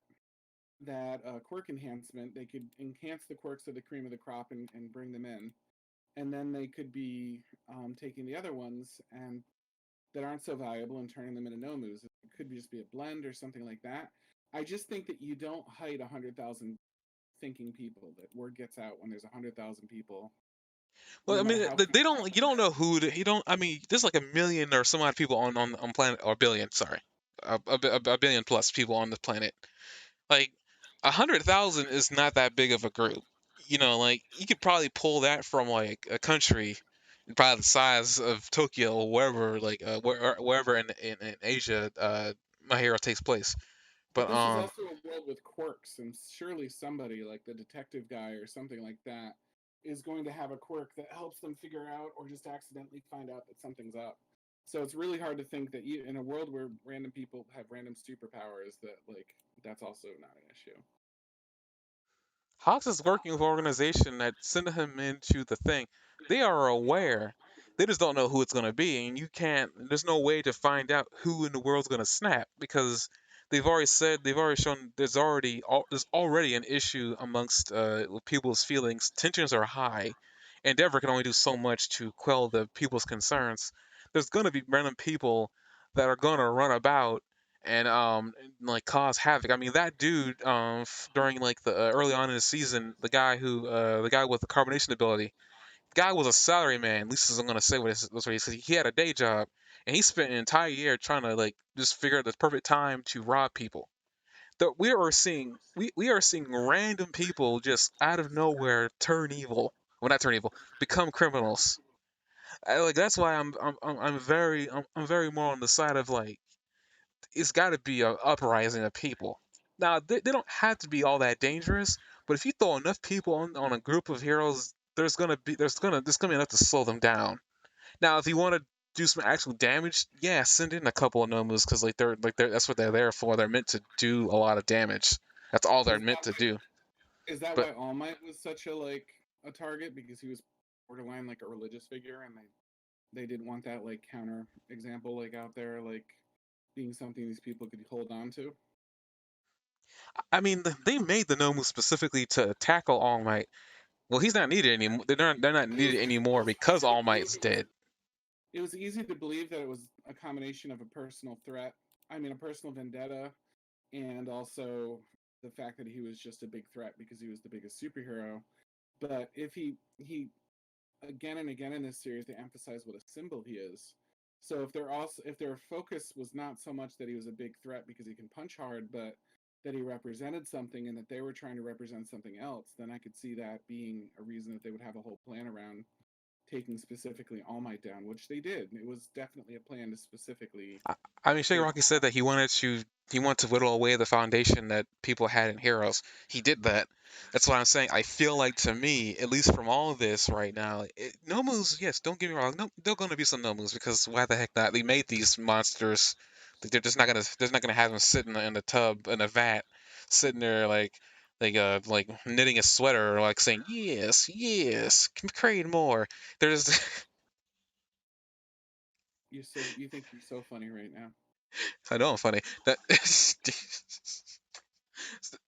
that quirk enhancement. They could enhance the quirks of the cream of the crop and bring them in, and then they could be taking the other ones and that aren't so valuable and turning them into nomus. It could just be a blend or something like that. I just think that you don't hide 100,000 thinking people. That word gets out when there's 100,000 people, Well, no I matter mean, how they don't. You compassionate. don't know who. You don't. I mean, there's like a million or some odd people on planet or billion. Sorry, a billion plus people on the planet. Like 100,000 is not that big of a group. Like you could probably pull that from like a country, probably the size of Tokyo or wherever, like wherever in Asia, My Hero takes place. But this is also a world with quirks, and surely somebody like the detective guy or something like that is going to have a quirk that helps them figure out or just accidentally find out that something's up. So it's really hard to think that in a world where random people have random superpowers, that like that's also not an issue. Hawks is working with an organization that sent him into the thing. They are aware. They just don't know who it's going to be, and you can't. There's no way to find out who in the world's going to snap because they've already shown there's already an issue amongst with people's feelings. Tensions are high. Endeavor can only do so much to quell the people's concerns. There's going to be random people that are going to run about and like cause havoc. I mean that dude during like the early on in the season, the guy with the carbonation ability, the guy was a salary man. At least I'm gonna say what he said. He had a day job and he spent an entire year trying to like just figure out the perfect time to rob people. We are seeing random people just out of nowhere turn evil. Well, not turn evil, become criminals. Like that's why I'm very more on the side of like it's got to be an uprising of people. Now they don't have to be all that dangerous, but if you throw enough people on a group of heroes, there's gonna be enough to slow them down. Now, if you want to do some actual damage, yeah, send in a couple of Nomus because they're that's what they're there for. They're meant to do a lot of damage. That's all they're Is meant that to do. is that But why All Might was such a target, because he was borderline like a religious figure, and they didn't want that like counter example like out there like being something these people could hold on to. I mean, they made the Nomu specifically to tackle All Might. Well, he's not needed anymore. They're not It was needed it anymore was because easy to All believe Might's it was dead. it was easy to believe that it was a combination of a personal threat. I mean, a personal vendetta, and also the fact that he was just a big threat because he was the biggest superhero. But if he again and again in this series they emphasize what a symbol he is. So if their focus was not so much that he was a big threat because he can punch hard, but that he represented something and that they were trying to represent something else, then I could see that being a reason that they would have a whole plan around taking specifically All Might down, which they did. It was definitely a plan to specifically I mean, take Shigaraki All said Might. that he wanted to whittle away the foundation that people had in Heroes. He did that. That's what I'm saying. I feel like to me, at least from all this right now, Nomus, yes, don't get me wrong, no, there are going to be some Nomus because why the heck not? They made these monsters. They're not gonna have them sitting in the tub in a vat, sitting there like knitting a sweater, like saying yes, yes, create more. There's You think you're so funny right now. I know I'm funny. That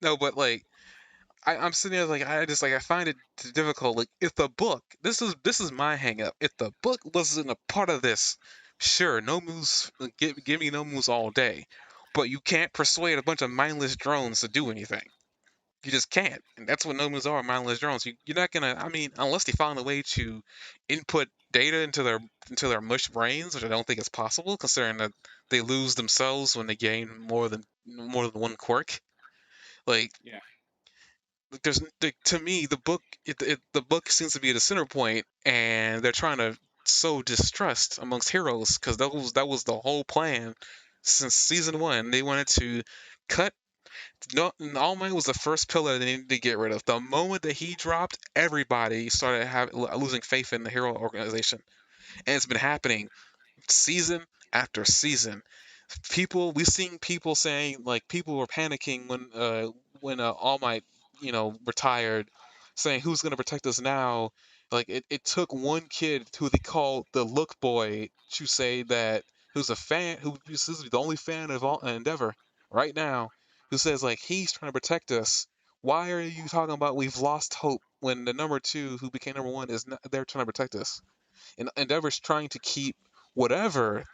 no, but like I'm sitting there like I find it difficult. Like if the book, this is my hang up. If the book wasn't a part of this, sure, no moves. Give me no moves all day, but you can't persuade a bunch of mindless drones to do anything. You just can't, and that's what no moves are, mindless drones. You're not gonna. I mean, unless they found a way to input data into their mush brains, which I don't think is possible, considering that they lose themselves when they gain more than one quirk. Like Yeah. there's to me the book seems to be the center point and they're trying to sow distrust amongst heroes because that was the whole plan since season one. They wanted to cut no All Might was the first pillar they needed to get rid of. The moment that he dropped, everybody started losing faith in the hero organization, and it's been happening season after season. We've seen people saying like people were panicking when All Might retired, saying who's gonna protect us now. Like it took one kid who they call the Look Boy to say that who's a fan who this is the only fan of all Endeavor right now who says like he's trying to protect us. Why are you talking about we've lost hope when the number two who became number one is not, they're trying to protect us? And Endeavor's trying to keep whatever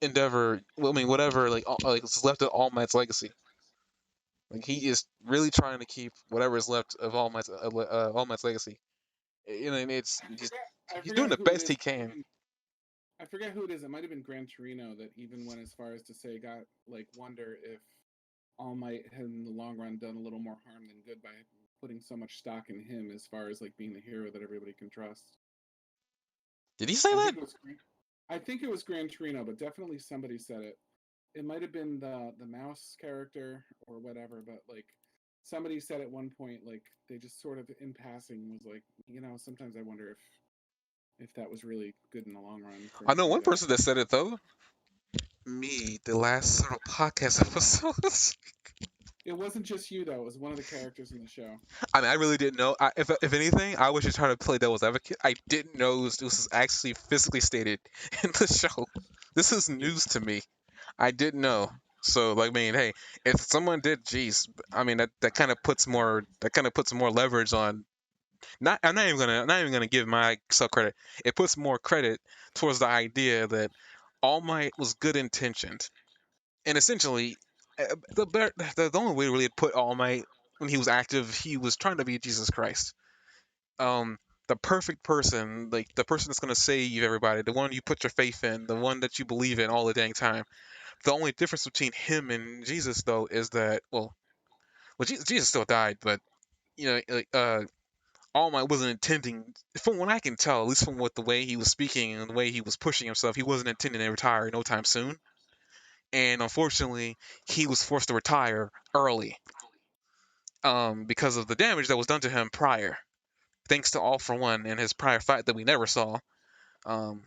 Endeavor, well, I mean, whatever, like is left of All Might's legacy. Like he is really trying to keep whatever is left of All Might's legacy. You know, and I he's doing forget the who it best is. he can. I forget who it is. It might have been Gran Torino that even went as far as to say, got like wonder if All Might had in the long run done a little more harm than good by putting so much stock in him as far as like being the hero that everybody can trust. Did he say I that? think it was I think it was Gran Torino, but definitely somebody said it. it might have been the mouse character or whatever, but like somebody said at one point, like they just sort of in passing was like, sometimes I wonder if that was really good in the long run for I know one anybody to. person that said it though. Me, the last several podcast episodes. It wasn't just you though; it was one of the characters in the show. I mean, I really didn't know. If anything, I was just trying to play devil's advocate. I didn't know this was actually physically stated in the show. This is Yeah. news to me. I didn't know. So, like, I mean, hey, if someone did, geez, I mean, that kind of puts more leverage on. I'm not even gonna give myself credit. It puts more credit towards the idea that All Might was good intentioned, and essentially, the only way to really put All Might when he was active, he was trying to be Jesus Christ. Um, the perfect person, like the person that's gonna save everybody, the one you put your faith in, the one that you believe in all the dang time. The only difference between him and Jesus, though, is that Jesus still died, but you know, All Might wasn't intending, from what I can tell, at least from what the way he was speaking and the way he was pushing himself, he wasn't intending to retire no time soon. And unfortunately, he was forced to retire early, because of the damage that was done to him prior, thanks to All for One and his prior fight that we never saw. Um,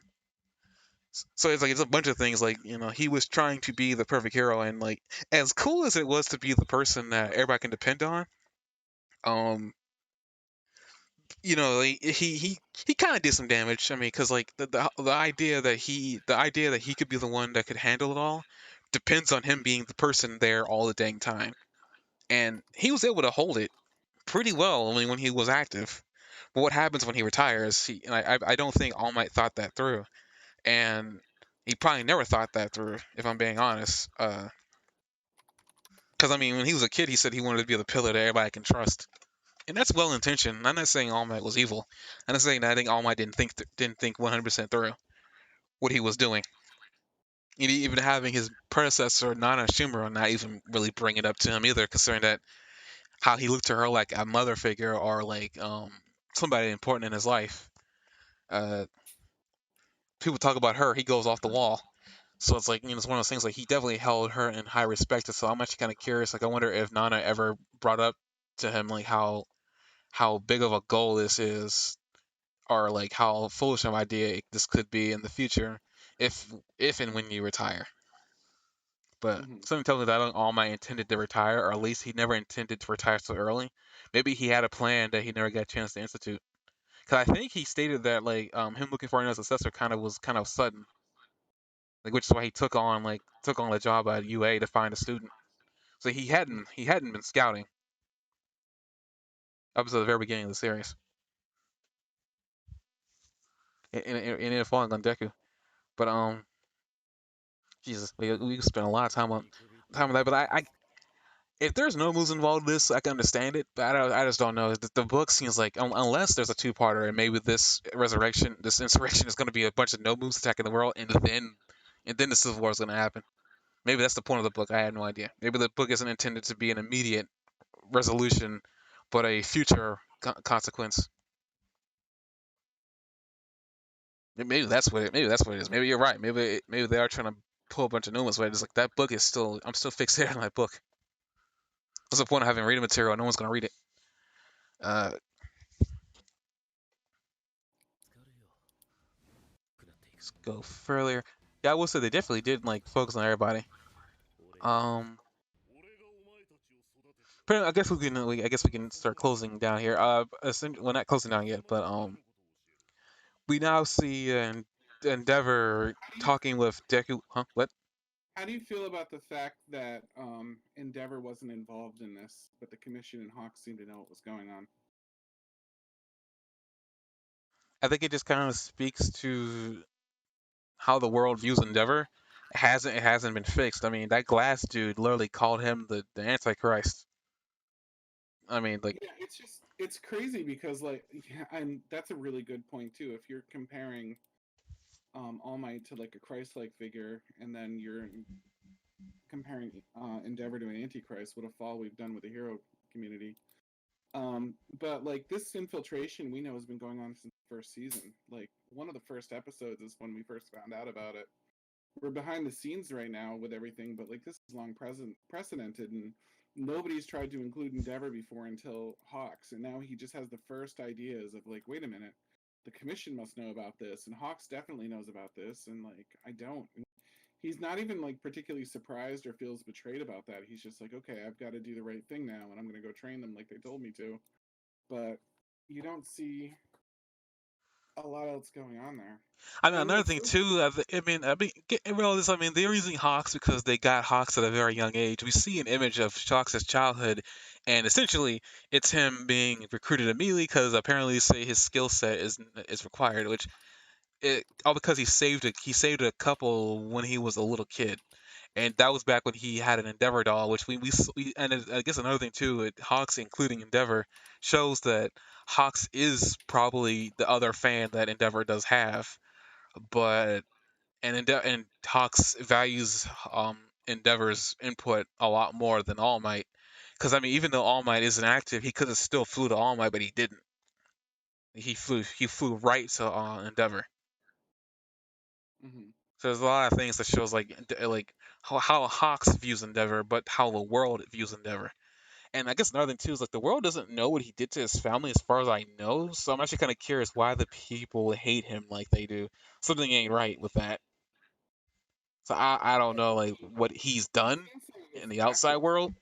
so it's a bunch of things, like, he was trying to be the perfect hero, and like, as cool as it was to be the person that everybody can depend on, um, like, he kind of did some damage. I mean, because like the idea that he could be the one that could handle it all depends on him being the person there all the dang time, and he was able to hold it pretty well. I mean, when he was active. But what happens when he retires? And I don't think All Might thought that through, and he probably never thought that through, if I'm being honest. Because I mean, when he was a kid, he said he wanted to be the pillar that everybody can trust, and that's well intentioned. I'm not saying All Might was evil. I'm not saying that I think All Might didn't think 100% through what he was doing. Even having his predecessor Nana Shimura not even really bring it up to him either, considering that how he looked to her like a mother figure, or like somebody important in his life. Uh, People talk about her, he goes off the wall. So it's like, it's one of those things, like, he definitely held her in high respect. So I'm actually kind of curious. Like, I wonder if Nana ever brought up to him like how big of a goal this is, or like how foolish of an idea this could be in the future, if and when you retire. But Hmm. something tells me that All Might intended to retire, or at least he never intended to retire so early. Maybe he had a plan that he never got a chance to institute. Because I think he stated that, like, him looking for another successor was kind of sudden, like, which is why he took on the job at UA to find a student. So he hadn't been scouting up until the very beginning of the series, and it falling on Deku. But Jesus, we could spend a lot of time on that. But I if there's no moves involved in this, I can understand it. But I just don't know. The book seems like, unless there's a two-parter, and maybe this insurrection is going to be a bunch of no moves attacking the world, and then the Civil War is going to happen. Maybe that's the point of the book. I had no idea. Maybe the book isn't intended to be an immediate resolution, but a future consequence. Maybe that's what it is. Maybe you're right. Maybe they are trying to pull a bunch of nuance. But it's like, that book is still. I'm still fixated on that book. What's the point of having reading material? No one's gonna read it. Uh, let's go further. Yeah, I will say they definitely did like focus on everybody. Um, I guess we can start closing down here. Well, not closing down yet, but we now see Endeavor talking with Deku. Huh? What? How do you feel about the fact that Endeavor wasn't involved in this, but the Commission and Hawk seemed to know what was going on? I think it just kind of speaks to how the world views Endeavor. It hasn't been fixed. I mean, that glass dude literally called him the Antichrist. I mean, like, Yeah, it's crazy because like, yeah, and that's a really good point too. If you're comparing All Might to like a Christ-like figure, and then you're comparing Endeavor to an Antichrist, what a fall we've done with the hero community. But like, this infiltration we know has been going on since the first season. Like, one of the first episodes is when we first found out about it. we're behind the scenes right now with everything, but like this is long precedented, and nobody's tried to include Endeavor before until Hawks, and now he just has the first ideas of like, wait a minute, the commission must know about this, and Hawks definitely knows about this, and like I don't. And he's not even like particularly surprised or feels betrayed about that. He's just like, okay, I've got to do the right thing now, and I'm gonna go train them like they told me to. But you don't see a lot else going on there. I mean, And another the thing first, too. I mean, get real this. I mean, they're using Hawks because they got Hawks at a very young age. We see an image of Hawks' childhood, and essentially, it's him being recruited immediately because apparently, they say his skill set is required, which all because he saved a couple when he was a little kid, and that was back when he had an Endeavor doll, which we and I guess another thing too, Hawks including Endeavor shows that Hawks is probably the other fan that Endeavor does have, but and Hawks values Endeavor's input a lot more than All Might, because I mean even though All Might isn't active, he could have still flew to All Might, but he didn't. He flew right to Endeavor. mm-hmm. So there's a lot of things that shows like how Hawks views Endeavor, but how the world views Endeavor. And I guess another thing too is like the world doesn't know what he did to his family as far as I know. So I'm actually kind of curious why the people hate him like they do. Something ain't right with that. So I don't know like what he's You've done seen some of his in the outside tactics. world,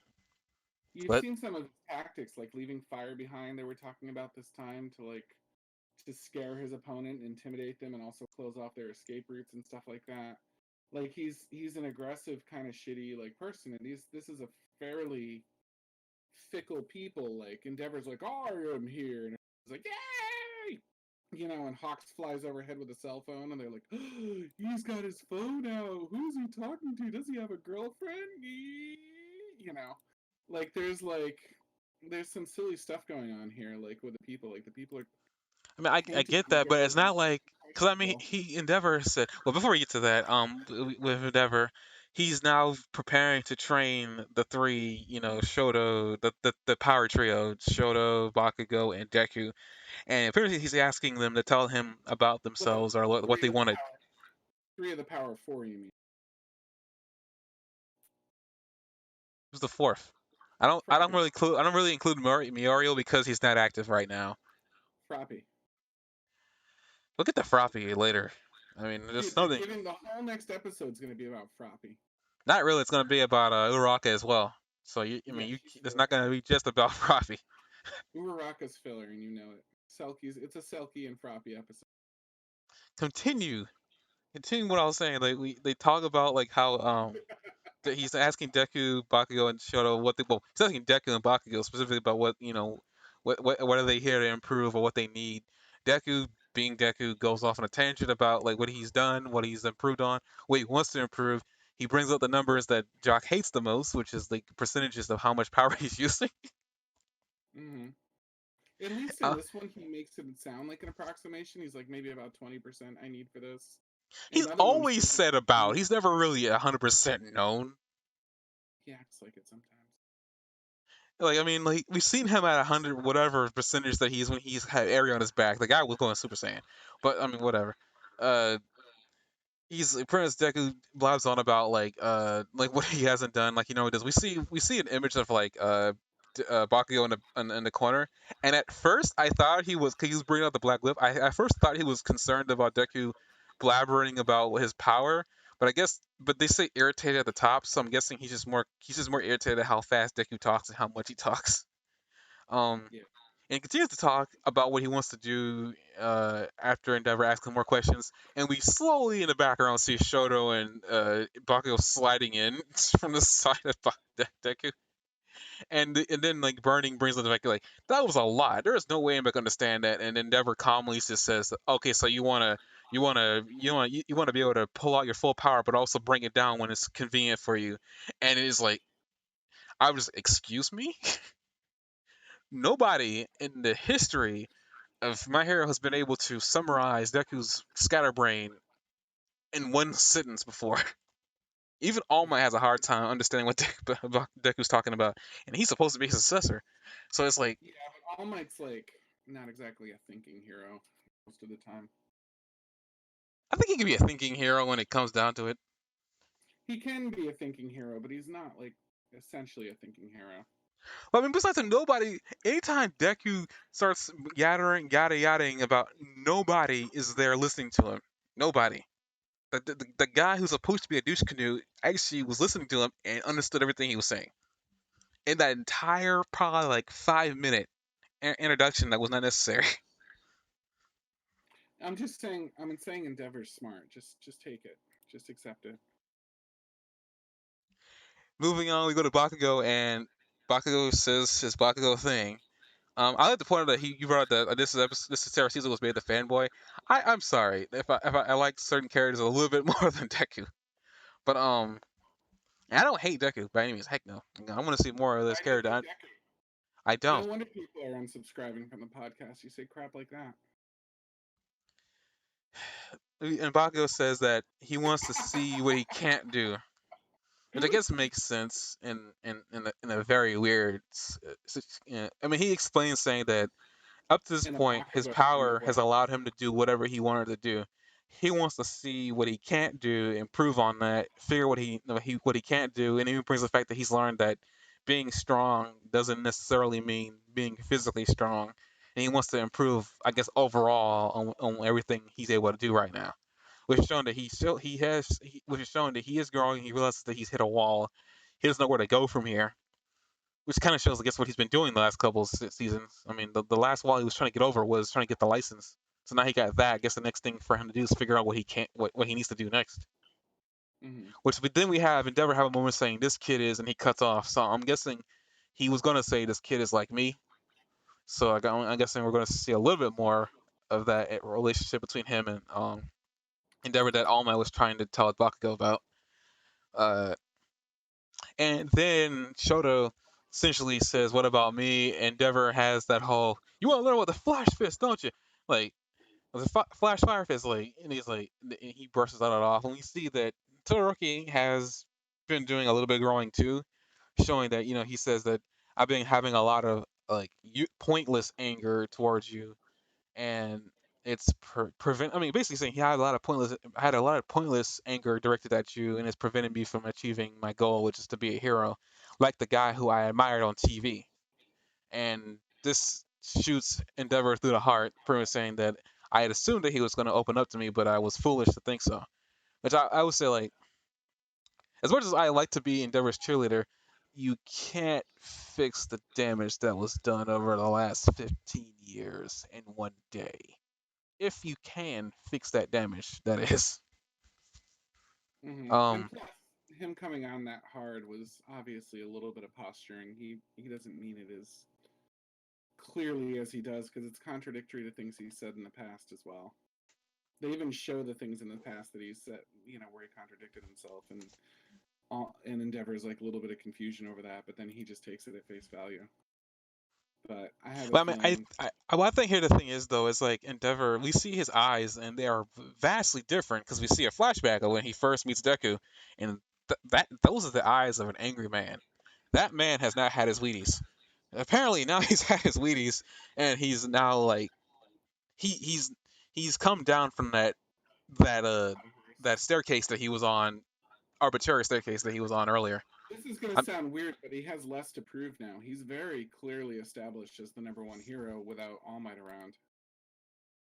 You've but seen some of his tactics, like leaving fire behind. They were talking about this time to like to scare his opponent, intimidate them, and also close off their escape routes and stuff like that. Like he's an aggressive kind of shitty like person, and this is a fairly fickle people. Like Endeavor's like, oh, I am here, and it's like, yay! You know, and Hawks flies overhead with a cell phone, and they're like, oh, he's got his phone out. Who's he talking to? Does he have a girlfriend? You know, like there's some silly stuff going on here, like with the people. Like the people are I mean I painting get that, but Endeavor it's as not like because I mean questionable. he Endeavor said well before we get to that with Endeavor. He's now preparing to train the three, Shoto, the power trio, Shoto, Bakugo, and Deku. And apparently he's asking them to tell him about Well, themselves or what three they of the wanted. power, three of the power four. You mean Who's the fourth? Froppy? I don't really include Muriel because he's not active right now. Froppy. We'll get to Froppy later. I mean, there's Dude, they're something. giving the whole next episode's going to be about Froppy. Not really. It's gonna be about Uraraka as well. So I Yeah, mean, she's it's filler. not gonna be just about Froppy. Uraraka's filler, and you know it. Selkie's. It's a Selkie and Froppy episode. Continue, continue what I was saying. Like they talk about like how he's asking Deku, Bakugo, and Shoto he's asking Deku and Bakugo specifically about what are they here to improve or what they need. Deku, being Deku, goes off on a tangent about like what he's done, what he's improved on, what he wants to improve. He brings up the numbers that Jock hates the most, which is like percentages of how much power he's using. Mm-hmm. At least in Uh, this one, he makes it sound like an approximation. He's like maybe about 20% I need for this. he's And other ones, always he's like, said about. He's never really 100% known. he acts like it sometimes. Like I mean, like we've seen him at 100 whatever percentage that he's when he's had Aerie on his back. The guy was going Super Saiyan, but I mean whatever. Uh, he's Prince Deku blabs on about like what he hasn't done. Like does we see an image of like Bakugo in the corner, and at first I thought cause he was bringing out the black lip. I at first thought he was concerned about Deku blabbering about his power, but they say irritated at the top, so I'm guessing he's just more irritated at how fast Deku talks and how much he talks. Um, Yeah. and continues to talk about what he wants to do after Endeavor asks him more questions. And we slowly in the background see Shoto and Bakugo sliding in from the side of Deku. And then like Burning brings up the fact like that was a lot. There is no way I'm gonna understand that. And Endeavor calmly just says, "Okay, so you wanna be able to pull out your full power, but also bring it down when it's convenient for you." And it is like I was, excuse me. Nobody in the history of My Hero has been able to summarize Deku's scatterbrain in one sentence before. Even All Might has a hard time understanding what Deku's talking about, and he's supposed to be his successor. So it's like, Yeah, but All Might's like not exactly a thinking hero most of the time. I think he can be a thinking hero when it comes down to it. He can be a thinking hero, but he's not like essentially a thinking hero. Well, I mean, besides that, nobody. Anytime Deku starts yada-yadaing about, nobody is there listening to him. Nobody. The guy who's supposed to be a douche canoe actually was listening to him and understood everything he was saying. In that entire probably like 5 minute introduction that was not necessary. I'm just saying. I'm saying Endeavor's smart. Just take it. Just accept it. Moving on, we go to Bakugo, and Bakugo says his Bakugo thing. I like to point out that you brought up that this is Sarah Caesar was made the fanboy. I'm sorry if I like certain characters a little bit more than Deku, but I don't hate Deku by any means. Heck no. I want to see more of this Why do you character. hate Deku? I No don't. wonder people are unsubscribing from the podcast. You say crap like that. And Bakugo says that he wants to see what he can't do, which I guess makes sense in a very weird. I mean, he explains saying that up to this In a point, his Bakugo kind power of way. has allowed him to do whatever he wanted to do. He wants to see what he can't do, improve on that, figure what he can't do, and even brings the fact that he's learned that being strong doesn't necessarily mean being physically strong, and he wants to improve, I guess, overall on everything he's able to do right now. Which is showing that which is showing that he is growing. He realizes that he's hit a wall. He doesn't know where to go from here, which kind of shows, I guess, what he's been doing the last couple of seasons. I mean, the last wall he was trying to get over was trying to get the license. So now he got that. I guess the next thing for him to do is figure out what he needs to do next. Mm-hmm. Which then we have Endeavor have a moment saying this kid is, and he cuts off. So I'm guessing he was gonna say this kid is like me. So I'm guessing we're gonna see a little bit more of that relationship between him and Endeavor that All Might was trying to tell Bakugo about. Uh, And then Shoto essentially says, "What about me?" Endeavor has that whole, "You want to learn about the Flash Fist, don't you?" Like the Flash Fire Fist, like, and he's like, and he brushes that off, and we see that Todoroki has been doing a little bit of growing too, showing that he says that I've been having a lot of like pointless anger towards you, and it's prevent. I mean, basically saying he had a lot of pointless anger directed at you, and it's preventing me from achieving my goal, which is to be a hero, like the guy who I admired on TV. And this shoots Endeavor through the heart, pretty much saying that I had assumed that he was going to open up to me, but I was foolish to think so. Which I would say, like, as much as I like to be Endeavor's cheerleader, you can't fix the damage that was done over the last 15 years in one day, if you can fix that damage, that is. Mm-hmm. And Um, plus, him coming on that hard was obviously a little bit of posturing. He doesn't mean it as clearly as he does because it's contradictory to things he said in the past as well. They even show the things in the past that he said, where he contradicted himself, and Endeavor's like a little bit of confusion over that, but then he just takes it at face value. But I have a but I mean, feeling. what I think here the thing is though is like Endeavor, we see his eyes and they are vastly different because we see a flashback of when he first meets Deku, and those are the eyes of an angry man. That man has not had his Wheaties. Apparently now he's had his Wheaties, and he's now like he's he's come down from that uh that staircase that he was on, arbitrary staircase that he was on earlier. This is going to I'm, sound weird, but he has less to prove now. He's very clearly established as the number one hero without All Might around.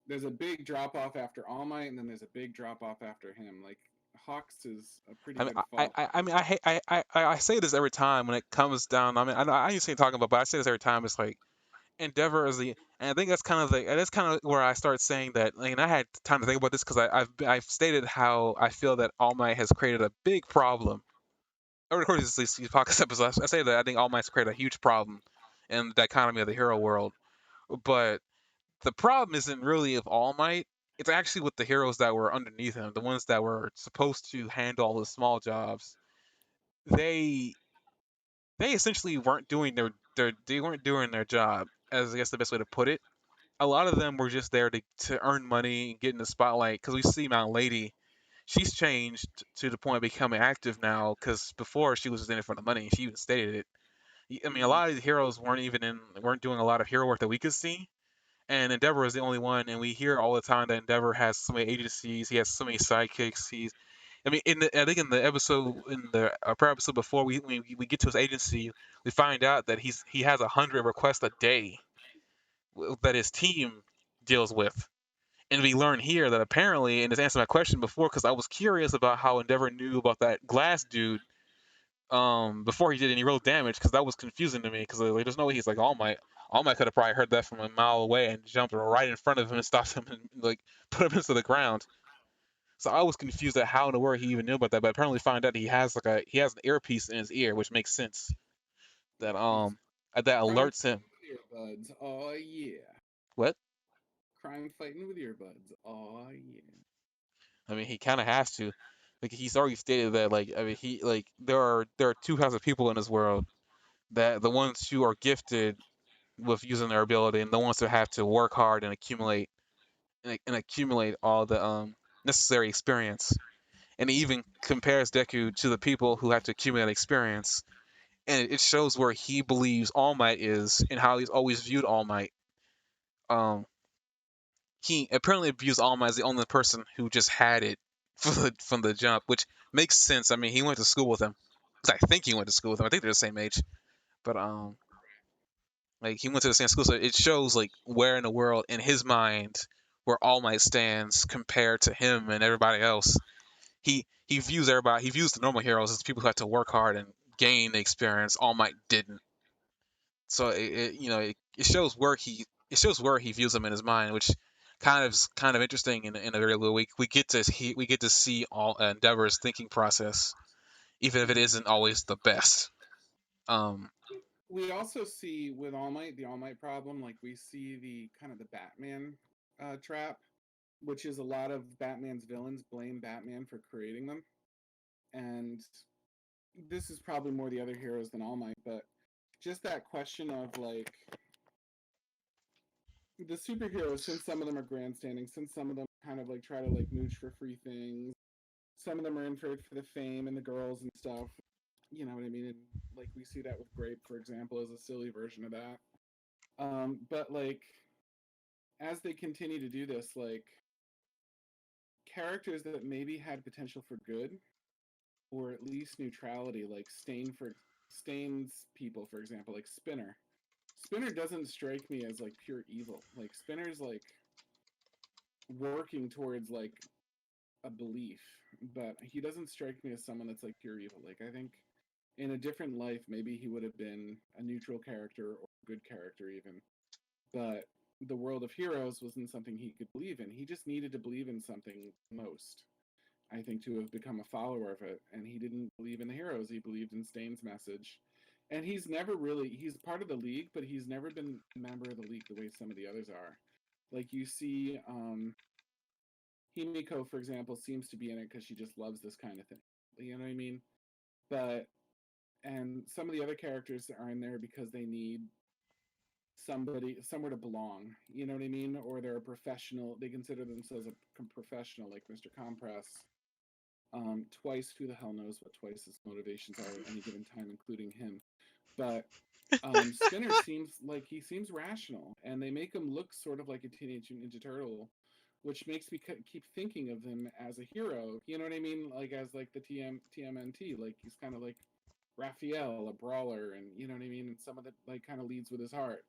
There's a big drop off after All Might, and then there's a big drop off after him. Like Hawks is a pretty I mean, good fall. I mean, I say this every time when it comes down. I mean, I used to talking about, but I say this every time. It's like Endeavor is and I think that's kind of where I start saying that. Like, and I had time to think about this because I've stated how I feel that All Might has created a big problem. Over the course of these podcast episodes, I say that I think All Might's created a huge problem in the dichotomy of the hero world. But the problem isn't really of All Might. It's actually with the heroes that were underneath him, the ones that were supposed to handle all the small jobs. They they essentially weren't doing they weren't doing their job, as I guess the best way to put it. A lot of them were just there to earn money and get in the spotlight. Because we see Mount Lady, she's changed to the point of becoming active now. Because before she was just in it for the money. She even stated it. I mean, a Mm-hmm. lot of the heroes weren't doing a lot of hero work that we could see, and Endeavor is the only one. And we hear all the time that Endeavor has so many agencies, he has so many sidekicks. I mean, I think in the episode in the prior episode before we get to his agency, we find out that he has 100 requests a day that his team deals with. And we learn here that apparently, and this answered my question before, because I was curious about how Endeavor knew about that glass dude before he did any real damage, because that was confusing to me. Because like, there's no way he's like All Might could have probably heard that from a mile away and jumped right in front of him and stopped him and like put him into the ground. So I was confused at how in the world he even knew about that. But apparently, found out he has an earpiece in his ear, which makes sense. That that Crime alerts him. earbuds. Oh yeah. What? Crime fighting with earbuds. Oh yeah. I mean, he kind of has to. Like he's already stated that. Like I mean, he like there are two kinds of people in this world. That the ones who are gifted with using their ability, and the ones who have to work hard and accumulate all the necessary experience. And he even compares Deku to the people who have to accumulate experience. And it shows where he believes All Might is and how he's always viewed All Might. Um, he apparently views All Might as the only person who just had it from the jump, which makes sense. I mean, he went to school with him. 'Cause I think he went to school with him. I think they're the same age. But like he went to the same school, so it shows like where in the world in his mind where All Might stands compared to him and everybody else. He views everybody. He views the normal heroes as people who have to work hard and gain the experience. All Might didn't. So it shows where he views them in his mind, which kind of interesting in a very little week. We get to see all Endeavor's thinking process, even if it isn't always the best. Um, We also see with All Might the All Might problem. Like we see the kind of the Batman trap, which is a lot of Batman's villains blame Batman for creating them, and this is probably more the other heroes than All Might, but just that question of like the superheroes, since some of them are grandstanding, since some of them kind of like try to like mooch for free things, some of them are in for it for the fame and the girls and stuff. You know what I mean? And like we see that with Grape, for example, as a silly version of that. But like as they continue to do this, like characters that maybe had potential for good or at least neutrality, like Stain's people, for example, like Spinner. Spinner doesn't strike me as like pure evil. Like Spinner's like working towards like a belief, but he doesn't strike me as someone that's like pure evil. Like I think in a different life, maybe he would have been a neutral character or a good character even. But the world of heroes wasn't something he could believe in. He just needed to believe in something most, I think, to have become a follower of it. And he didn't believe in the heroes. He believed in Stain's message. And he's part of the league, but he's never been a member of the league the way some of the others are. Like you see, Himiko, for example, seems to be in it because she just loves this kind of thing. You know what I mean? But and some of the other characters are in there because they need somewhere to belong. You know what I mean? Or they're a professional. They consider themselves a professional, like Mr. Compress. Twice, who the hell knows what Twice's motivations are at any given time, including him. But Spinner seems rational, and they make him look sort of like a Teenage Ninja Turtle, which makes me keep thinking of him as a hero. You know what I mean? Like as like the TMNT, like he's kind of like Raphael, a brawler, and you know what I mean. And some of that like kind of leads with his heart.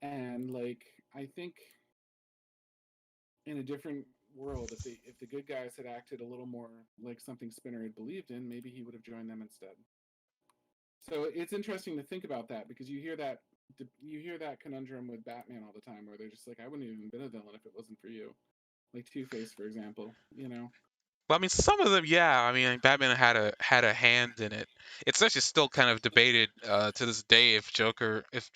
And like I think in a different world, if the good guys had acted a little more like something Spinner had believed in, maybe he would have joined them instead. So it's interesting to think about that because you hear that conundrum with Batman all the time, where they're just like, I wouldn't even been a villain if it wasn't for you. Like Two-Face, for example. You know. well, I mean, some of them, yeah. I mean, Batman had a hand in it. It's actually still kind of debated to this day if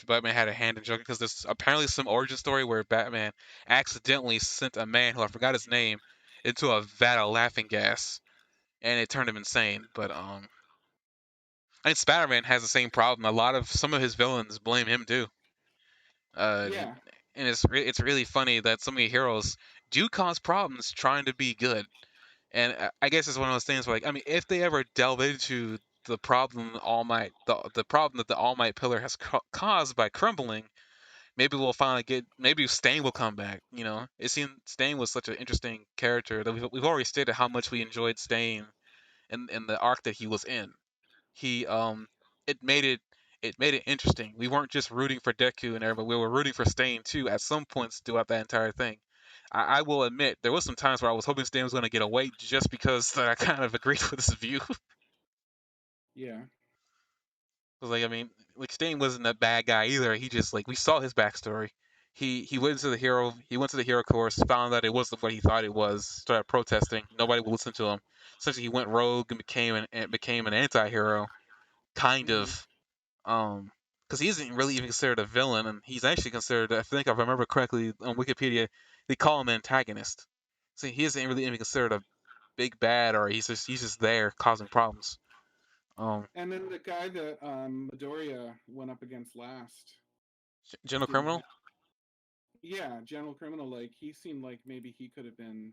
Batman had a hand in Joker, because there's apparently some origin story where Batman accidentally sent a man who I forgot his name into a vat of laughing gas, and it turned him insane. But I think Spider-Man has the same problem. Some of his villains blame him too. Uh, Yeah. and it's really funny that so many heroes do cause problems trying to be good. And I guess it's one of those things where, like, I mean, if they ever delve into the problem the problem that the All Might pillar has caused by crumbling, maybe we'll finally maybe Stain will come back. It seemed Stain was such an interesting character that we've already stated how much we enjoyed Stain in the arc that he was in. He it made it interesting. We weren't just rooting for Deku and everybody. We were rooting for Stain too at some points throughout that entire thing. I will admit there was some times where I was hoping Stain was going to get away just because I kind of agreed with this view. Yeah. Was like, I mean, like Stain wasn't a bad guy either. He just like we saw his backstory. He went to the hero course, found that it wasn't what he thought it was, started protesting. Nobody would listen to him. Essentially, he went rogue and became an anti-hero, kind Mm-hmm. of. Because he isn't really even considered a villain, and he's actually considered, I think if I remember correctly on Wikipedia, they call him an antagonist. So he isn't really even considered a big bad, or he's just there causing problems. And then the guy that Midoriya went up against last General didn't Criminal. have. Yeah, General Criminal. Like he seemed like maybe he could have been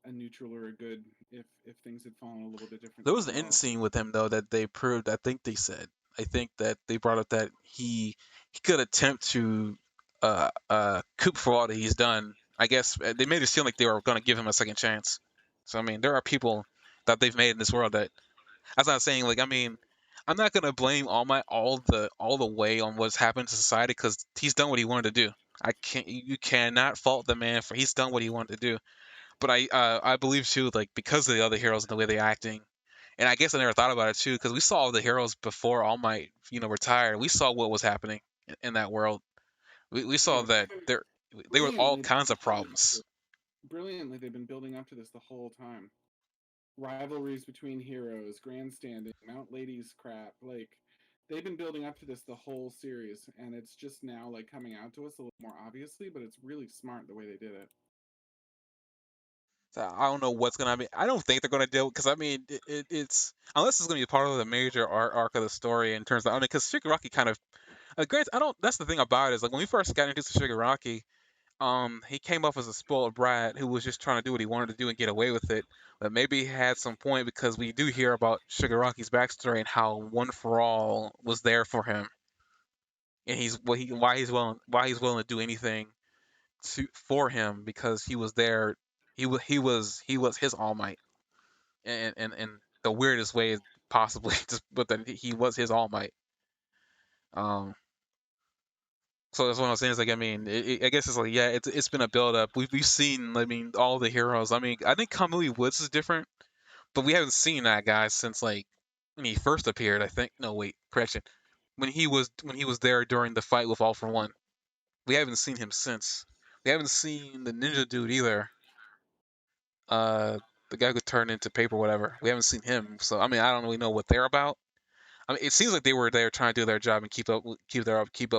a neutral or a good if things had fallen a little bit There differently was as an end well. scene with him though that they proved. I think they said. I think that they brought up that he could attempt to coup for all that he's done. I guess they made it seem like they were going to give him a second chance. So I mean, there are people that they've made in this world that, as I'm saying, like I mean, I'm not gonna blame all the way on what's happened to society because he's done what he wanted to do. I can't you cannot fault the man for he's done what he wanted to do. But I believe too like because of the other heroes and the way they're acting, and I guess I never thought about it too because we saw all the heroes before All Might retired. We saw what was happening in that world. We saw Yeah, that there were all brilliantly kinds of problems. brilliantly they've been building up to this the whole time. Rivalries between heroes, grandstanding, Mount Ladies crap, like they've been building up to this the whole series, and it's just now like coming out to us a little more obviously, but it's really smart the way they did it. So I don't know what's gonna be. I don't think they're gonna do it because I mean it's unless it's gonna be part of the major arc of the story in terms of I mean because Shigaraki kind of granted I don't that's the thing about it is like when we first got introduced to Shigaraki he came off as a spoiled brat who was just trying to do what he wanted to do and get away with it. But maybe he had some point because we do hear about Shigaraki's backstory and how One for All was there for him, and he's what he why he's willing to do anything for him because he was there. He was his All Might, and the weirdest way possibly, just but that he was his All Might. Um, So that's what I'm saying. Is like, I mean, I guess it's like, yeah, it's been a build up. We've seen, I mean, all the heroes. I mean, I think Kamui Woods is different, but we haven't seen that guy since like when he first appeared. I think. No, wait, correction. When he was there during the fight with All for One. We haven't seen him since. We haven't seen the ninja dude either. Uh, the guy who turned into paper, whatever. We haven't seen him. So I mean, I don't really know what they're about. I mean, it seems like they were there trying to do their job and keep up.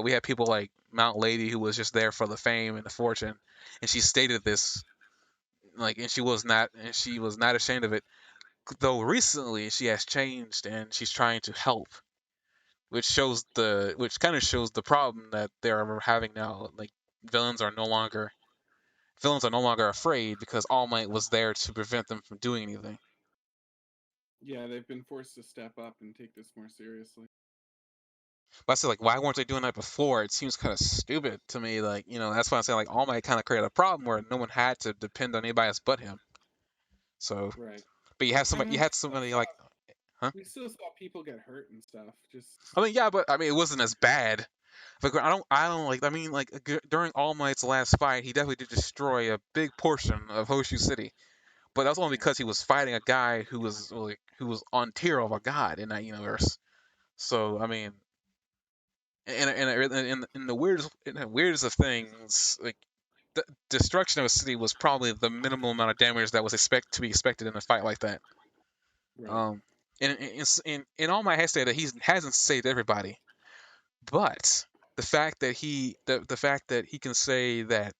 We had people like Mount Lady who was just there for the fame and the fortune, and she stated this like, and she was not ashamed of it. Though recently she has changed and she's trying to help, which kind of shows the problem that they're having now. Like villains are no longer afraid because All Might was there to prevent them from doing anything. Yeah, they've been forced to step up and take this more seriously. But I say like, why weren't they doing that before? It seems kind of stupid to me. Like, that's why I'm saying like All Might kind of created a problem where no one had to depend on anybody else but him. So, Right. but And you had somebody like, huh? we still saw people get hurt and stuff. Just I mean, yeah, but I mean, it wasn't as bad. Like, I don't like. I mean, like during All Might's last fight, he definitely did destroy a big portion of Hoshu City. But that was only yeah, because he was fighting a guy who was on tier of a god in that universe. So I mean, in the weirdest of things, like the destruction of a city was probably the minimal amount of damage that was to be expected in a fight like that. right. Um, and All Might has said that he hasn't saved everybody, but the fact that he can say that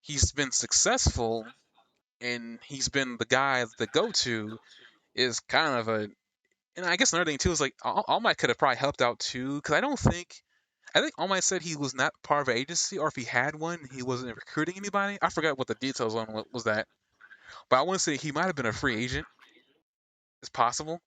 he's been successful and he's been the guy the go-to is kind of a. And I guess another thing too is like All Might could have probably helped out too because I think All Might said he was not part of an agency, or if he had one, he wasn't recruiting anybody. I forgot what the details on what was that, but I want to say he might have been a free agent. It's possible.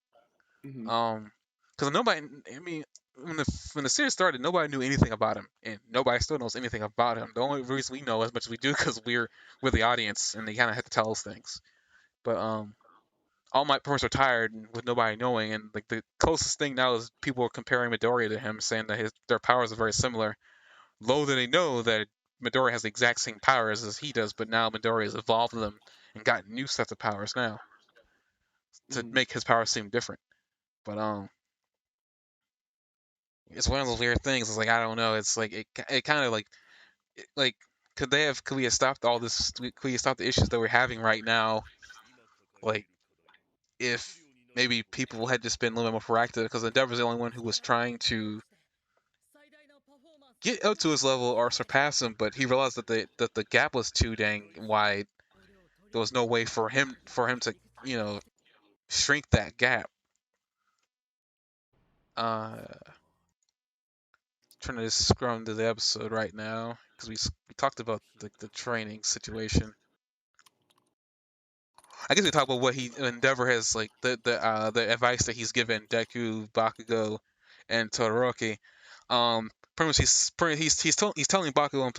Hmm. Um, because nobody, I mean, when the series started, nobody knew anything about him, and nobody still knows anything about him. The only reason we know as much as we do because we're the audience, and they kind of have to tell us things. But All Might pretty much retired with nobody knowing, and like the closest thing now is people are comparing Midoriya to him, saying that their powers are very similar. Though they know that Midoriya has the exact same powers as he does, but now Midoriya has evolved them and got new sets of powers now to make his powers seem different. But it's one of those weird things. It's like I don't know. It's like it kind of like could we have stopped all this? Could we have stopped the issues that we're having right now? Like if maybe people had just been a little bit more proactive, because Endeavor's the only one who was trying to get up to his level or surpass him, but he realized that the gap was too dang wide. There was no way for him to shrink that gap. Trying to just scroll into the episode right now because we talked about the training situation. I guess we talk about what Endeavor has, like the advice that he's given Deku, Bakugo, and Todoroki. Pretty much he's telling Bakugo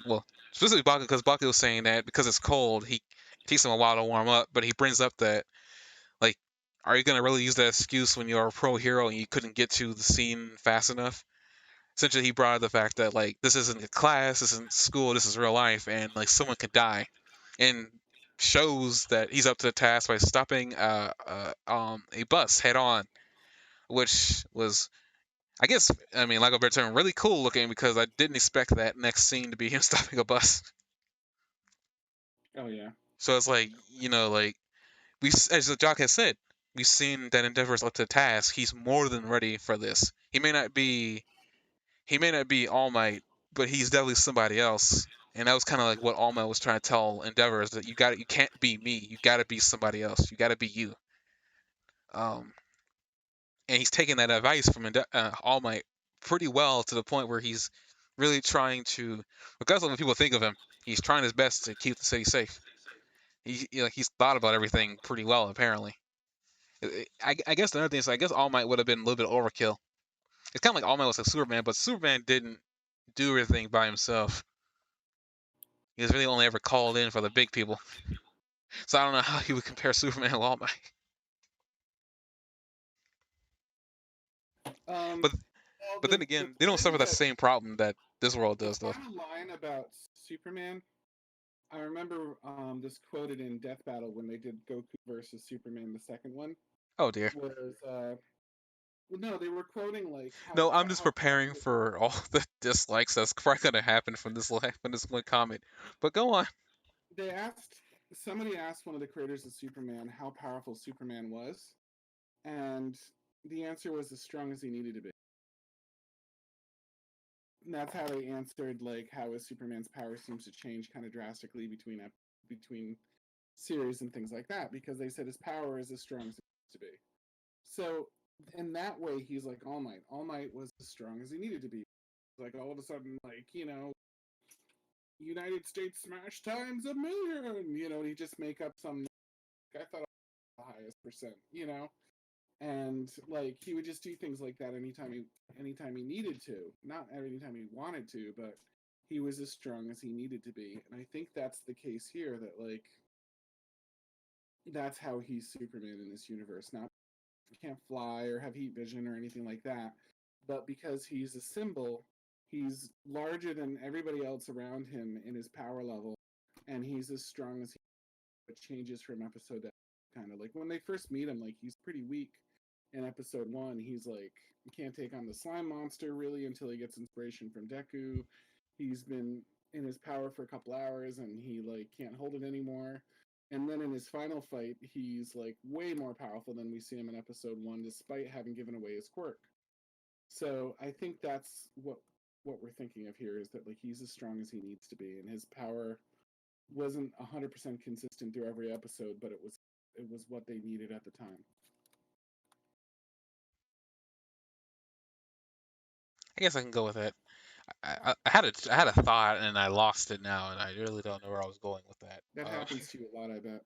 well, specifically Bakugo, because Bakugo was saying that because it's cold it takes him a while to warm up, but he brings up that, like, are you gonna really use that excuse when you're a pro hero and you couldn't get to the scene fast enough? Essentially, he brought up the fact that, like, this isn't a class, this isn't school, this is real life, and like someone could die, and shows that he's up to the task by stopping a bus head on, which was, I guess, I mean, like a better term, really cool looking, because I didn't expect that next scene to be him stopping a bus. Oh yeah. So it's like, like as the Jock has said, we've seen that Endeavor's up to the task. He's more than ready for this. He may not be All Might, but he's definitely somebody else. And that was kind of like what All Might was trying to tell Endeavor, is that you can't be me. You got to be somebody else. You got to be you. And he's taking that advice from All Might pretty well, to the point where he's really trying to, regardless of what people think of him, he's trying his best to keep the city safe. He's thought about everything pretty well, apparently. I guess the other thing is, I guess All Might would have been a little bit overkill. It's kind of like All Might was like Superman, but Superman didn't do everything by himself. He was really only ever called in for the big people. So I don't know how he would compare Superman to All Might. But then again, they don't suffer the same problem that this world does, though. The final line about Superman, I remember this quoted in Death Battle when they did Goku versus Superman, the second one. Oh dear. Was no, they were quoting like. No, I'm just preparing for all the dislikes that's probably gonna happen from this one comment. But go on. Somebody asked one of the creators of Superman how powerful Superman was, and the answer was as strong as he needed to be. And that's how they answered, like, how his Superman's power seems to change kind of drastically between series and things like that, because they said his power is as strong as it needs to be. So in that way, he's like All Might. All Might was as strong as he needed to be. Like, all of a sudden, like, United States smash times 1,000,000. He just make up some. I thought the highest percent. And like he would just do things like that anytime he needed to, not anytime he wanted to, but he was as strong as he needed to be. And I think that's the case here, that like that's how he's Superman in this universe. Not can't fly or have heat vision or anything like that, but because he's a symbol, he's larger than everybody else around him in his power level, and he's as strong as he. It changes from episode to kind of like when they first meet him, like he's pretty weak. In episode 1, he's like, he can't take on the slime monster really until he gets inspiration from Deku. He's been in his power for a couple hours and he like can't hold it anymore. And then in his final fight, he's like way more powerful than we see him in episode 1, despite having given away his quirk. So I think that's what we're thinking of here, is that like he's as strong as he needs to be, and his power wasn't 100% consistent through every episode, but it was what they needed at the time. I guess I can go with it. I had a thought and I lost it now, and I really don't know where I was going with that. That happens to you a lot, I bet.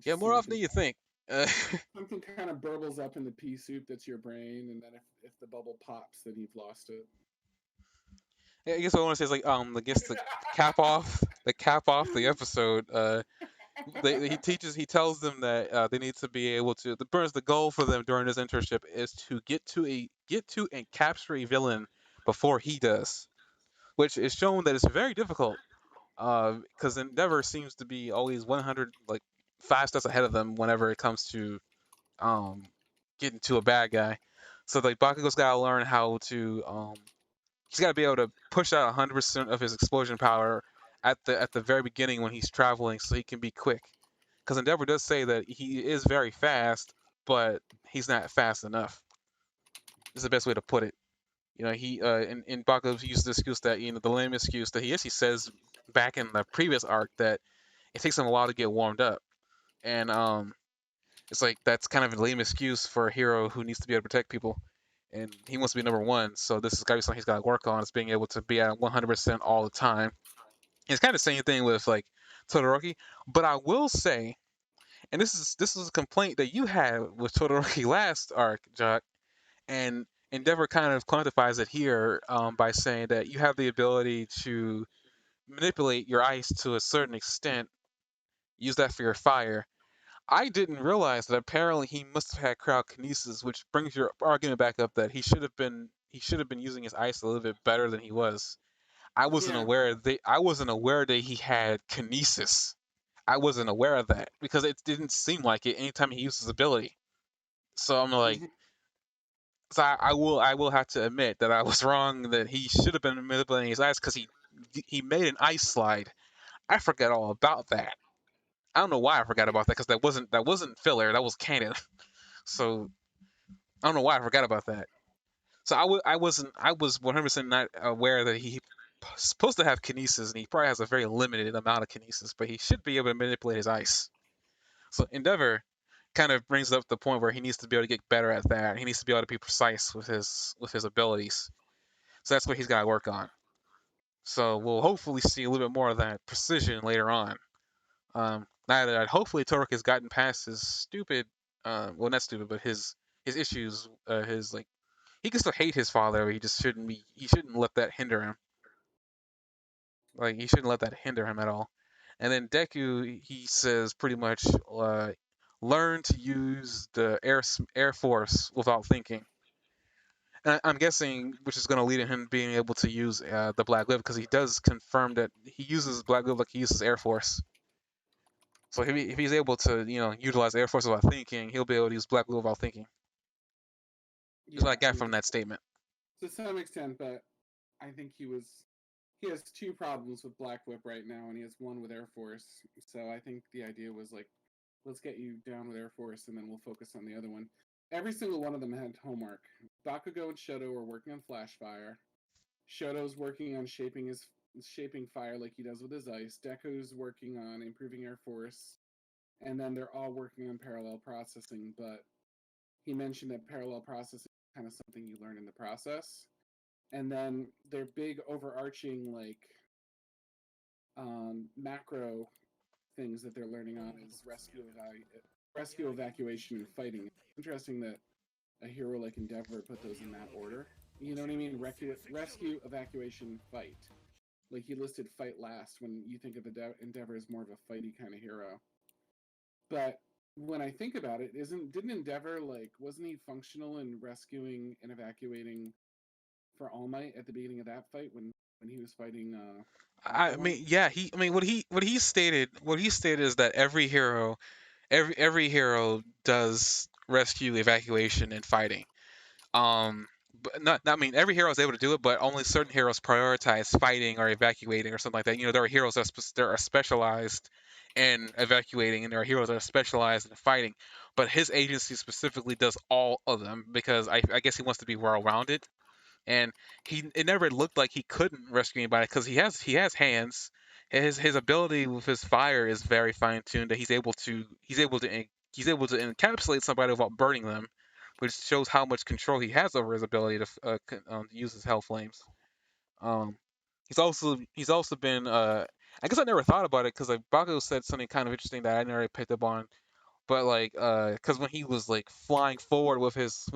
Yeah, more often than you think. Something kind of burbles up in the pea soup that's your brain, and then if the bubble pops, then you've lost it. I guess what I want to say is, like, I guess the cap off the episode. he tells them that they need to be able to. The goal for them during this internship is to get to and capture a villain before he does, which is shown that it's very difficult. Because Endeavor seems to be always 100 like 5 steps ahead of them whenever it comes to um getting to a bad guy. So like Bakugo's got to learn how to he's got to be able to push out 100% of his explosion power at the very beginning when he's traveling, so he can be quick. Because Endeavor does say that he is very fast, but he's not fast enough. Is the best way to put it. You know, he in Bakugo he used the excuse that the lame excuse that he actually says back in the previous arc that it takes him a while to get warmed up, and it's like that's kind of a lame excuse for a hero who needs to be able to protect people, and he wants to be number one. So this is got to be something he's got to work on, is being able to be at 100% all the time. It's kind of the same thing with like Todoroki, but I will say, and this is a complaint that you had with Todoroki last arc, Jock, and Endeavor kind of quantifies it here by saying that you have the ability to manipulate your ice to a certain extent, use that for your fire. I didn't realize that apparently he must have had cryokinesis, which brings your argument back up that he should have been using his ice a little bit better than he was. Yeah. I wasn't aware that he had kinesis. I wasn't aware of that because it didn't seem like it anytime he used his ability. So I'm like, Mhm. so I will have to admit that I was wrong that he should have been manipulating his ice because he made an ice slide. I forgot all about that. I don't know why I forgot about that because that wasn't filler. That was canon. So I don't know why I forgot about that. So I was 100% not aware that he supposed to have kinesis and he probably has a very limited amount of kinesis, but he should be able to manipulate his ice. So Endeavor kind of brings up the point where he needs to be able to get better at that. He needs to be able to be precise with his abilities. So that's what he's got to work on. So we'll hopefully see a little bit more of that precision later on. Now that hopefully Torek has gotten past his stupid, well not stupid, but his issues, his like he can still hate his father. But he shouldn't let that hinder him. Like he shouldn't let that hinder him at all. And then Deku, he says pretty much, learn to use the air force without thinking. And I'm guessing, which is going to lead to him being able to use the Black Live because he does confirm that he uses Black Live like he uses Air Force. So if he's able to utilize Air Force without thinking, he'll be able to use Black Live without thinking. That's what I Yeah, got from that statement. to some extent, but I think he has two problems with Black Whip right now, and he has one with Air Force. So I think the idea was like, let's get you down with Air Force, and then we'll focus on the other one. Every single one of them had homework. Bakugo and Shoto were working on Flash Fire. Shoto's working on shaping fire like he does with his ice. Deku's working on improving Air Force, and then they're all working on parallel processing. But he mentioned that parallel processing is kind of something you learn in the process. And then their big overarching macro things that they're learning on is rescue, evacuation, and fighting. It's interesting that a hero like Endeavor put those in that order. You know what I mean? Rescue, evacuation, fight. Like he listed fight last when you think of Endeavor as more of a fighty kind of hero. But when I think about it, didn't Endeavor wasn't he functional in rescuing and evacuating for All Might at the beginning of that fight when he was fighting I Aqualung? mean, yeah, what he stated is that every hero does rescue, evacuation, and fighting. Um, but I mean every hero is able to do it, but only certain heroes prioritize fighting or evacuating or something like that. There are heroes that are specialized in evacuating, and there are heroes that are specialized in fighting. But his agency specifically does all of them because I guess he wants to be well rounded, and it never looked like he couldn't rescue anybody because he has hands. His ability with his fire is very fine tuned. That he's able to encapsulate somebody without burning them, which shows how much control he has over his ability to use his hell flames. Um, he's also been I guess I never thought about it because like Bakugo said something kind of interesting that I never picked up on. But like, because when he was like flying forward with his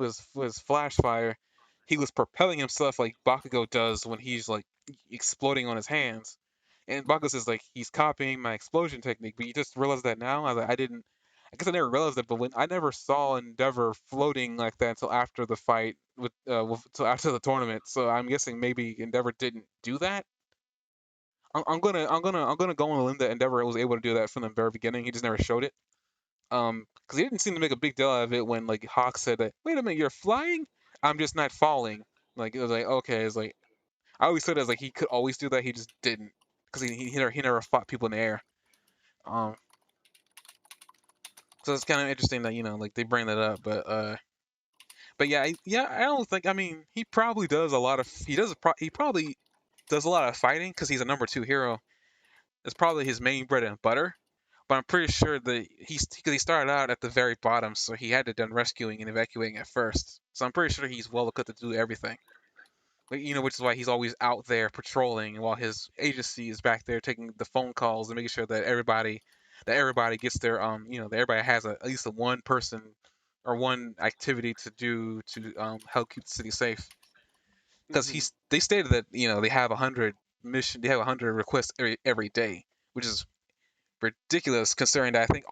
flash fire, he was propelling himself like Bakugo does when he's like exploding on his hands. And Bakugo says like he's copying my explosion technique, but you just realized that now. I was like, I guess I never realized it, but when I never saw Endeavor floating like that until after the fight till after the tournament. So I'm guessing maybe Endeavor didn't do that. I'm gonna go on the limb that Endeavor was able to do that from the very beginning. He just never showed it. Because he didn't seem to make a big deal out of it when like Hawk said that. Wait a minute, you're flying? I'm just not falling. Like it was like okay, it's like I always said it as like he could always do that. He just didn't because he never fought people in the air. Um, so it's kind of interesting that like they bring that up, but yeah, I don't think. I mean, he probably does a lot of. He probably does a lot of fighting because he's a number 2 hero. It's probably his main bread and butter. But I'm pretty sure that because he started out at the very bottom, so he had to done rescuing and evacuating at first. So I'm pretty sure he's well equipped to do everything. Which is why he's always out there patrolling while his agency is back there taking the phone calls and making sure that everybody gets their that everybody has at least a one person or one activity to do to help keep the city safe. Because they stated that they have 100 requests every day, which is ridiculous considering that I think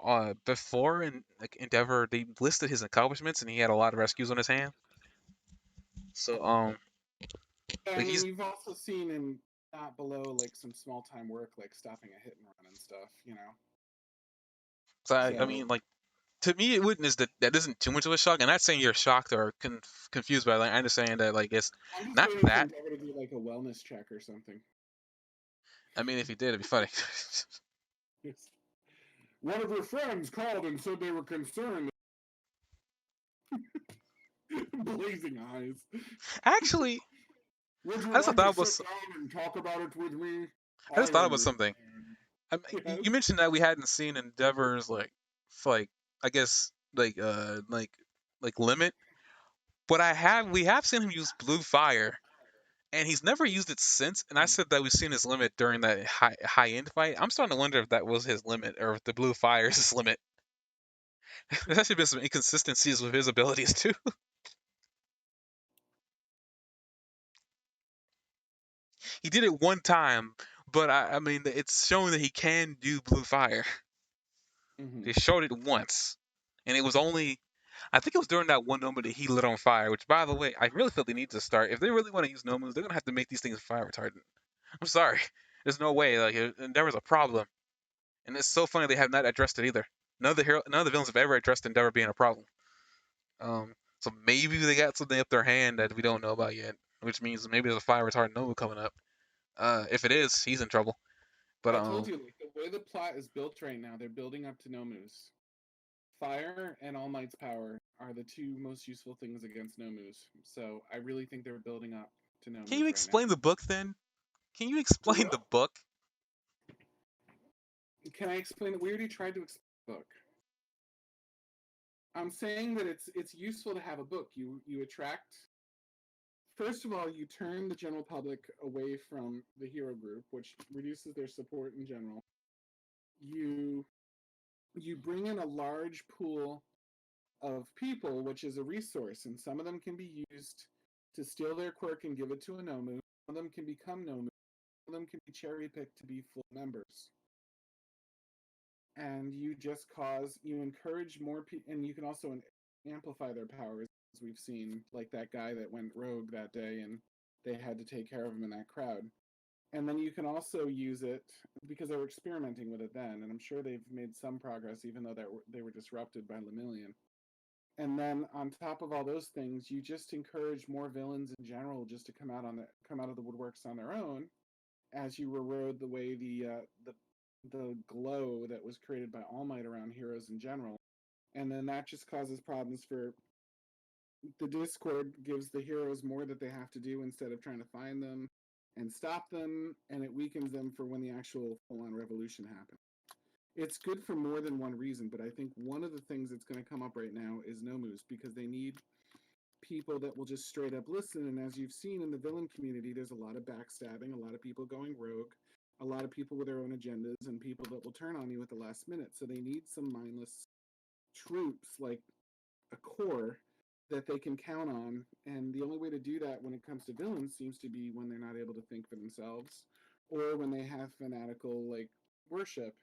before in like Endeavor they listed his accomplishments and he had a lot of rescues on his hand. So I mean, we've also seen him not below like some small time work, like stopping a hit and run and stuff. So I mean, like to me, it wouldn't is that isn't too much of a shock. And not saying you're shocked or confused by it. Like, I understand that like it's I'm just not waiting that. for Endeavor to do like a wellness check or something. I mean, if he did, it'd be funny. One of your friends called and said they were concerned. Blazing eyes. Actually, would you I just like thought to was sit down and talk about it with me? I just thought about something. Yes. You mentioned that we hadn't seen Endeavor's like I guess like limit, but we have seen him use blue fire, and he's never used it since. And I said that we've seen his limit during that high end fight. I'm starting to wonder if that was his limit or if the blue fire is his limit. There's actually been some inconsistencies with his abilities too. He did it one time, but I mean it's showing that he can do blue fire. They showed it once, and it was only I think it was during that one moment that he lit on fire. Which, by the way, I really feel they need to start. If they really want to use Nomus, they're gonna have to make these things fire retardant. I'm sorry, there's no way. Like, there was a problem, and it's so funny they have not addressed it either. None of the villains have ever addressed Endeavor being a problem. So maybe they got something up their hand that we don't know about yet, which means maybe there's a fire retardant Nomu coming up. If it is, he's in trouble. But I told you, like, the way the plot is built right now, they're building up to Nomus. Fire and All Might's power are the two most useful things against Nomus. So I really think they're building up to Nomus. Can you explain the book then? Can you explain the book? Can I explain it? We already tried to explain the book. I'm saying that it's useful to have a book. You attract. First of all, you turn the general public away from the hero group, which reduces their support in general. You bring in a large pool of people, which is a resource, and some of them can be used to steal their quirk and give it to a Nomu. Some of them can become Nomu. Some of them can be cherry picked to be full members. And you encourage more people, and you can also amplify their powers, as we've seen, like that guy that went rogue that day, and they had to take care of him in that crowd. And then you can also use it because they were experimenting with it then, and I'm sure they've made some progress, even though they were disrupted by Lemillion. And then on top of all those things, you just encourage more villains in general just to come out of the woodworks on their own, as you erode the way the glow that was created by All Might around heroes in general. And then that just causes problems for the Discord, gives the heroes more that they have to do instead of trying to find them and stop them, and it weakens them for when the actual full-on revolution happens. It's good for more than one reason, but I think one of the things that's going to come up right now is Nomus, because they need people that will just straight up listen. And as you've seen in the villain community, there's a lot of backstabbing, a lot of people going rogue, a lot of people with their own agendas, and people that will turn on you at the last minute. So they need some mindless troops, like a core that they can count on. And the only way to do that when it comes to villains seems to be when they're not able to think for themselves, or when they have fanatical like worship,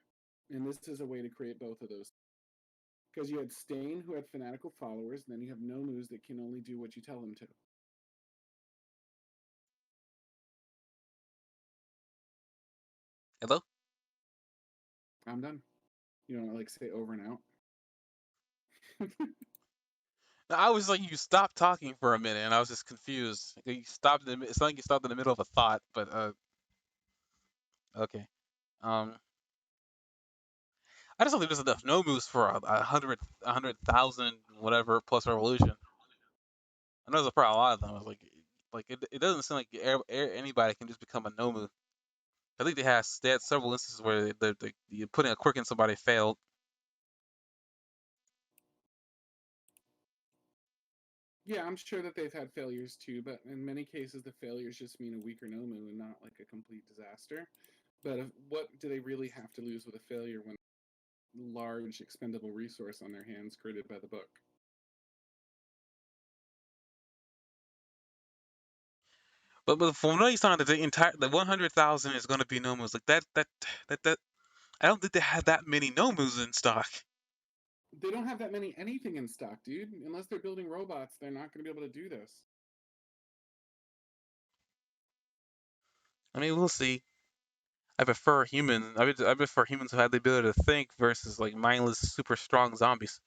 and this is a way to create both of those. Because you had Stain, who had fanatical followers, and then you have Nomus that can only do what you tell them to. Hello? I'm done. You don't like say over and out. I was like, you stopped talking for a minute, and I was just confused. You stopped. It's like you stopped in the middle of a thought, but okay. I just don't think there's enough Nomus for a hundred thousand whatever plus revolution. I know there's probably a lot of them. I was like it doesn't seem like anybody can just become a Nomu. I think they had several instances where putting a quirk in somebody failed. Yeah, I'm sure that they've had failures too, but in many cases the failures just mean a weaker Nomu and not like a complete disaster. But what do they really have to lose with a failure when large expendable resource on their hands created by the book? But from what he's talking, the 100,000 is going to be Nomus. Like that. I don't think they have that many Nomus in stock. They don't have that many anything in stock, dude. Unless they're building robots, they're not going to be able to do this. I mean, we'll see. I prefer humans. I prefer humans who have the ability to think versus like mindless, super strong zombies.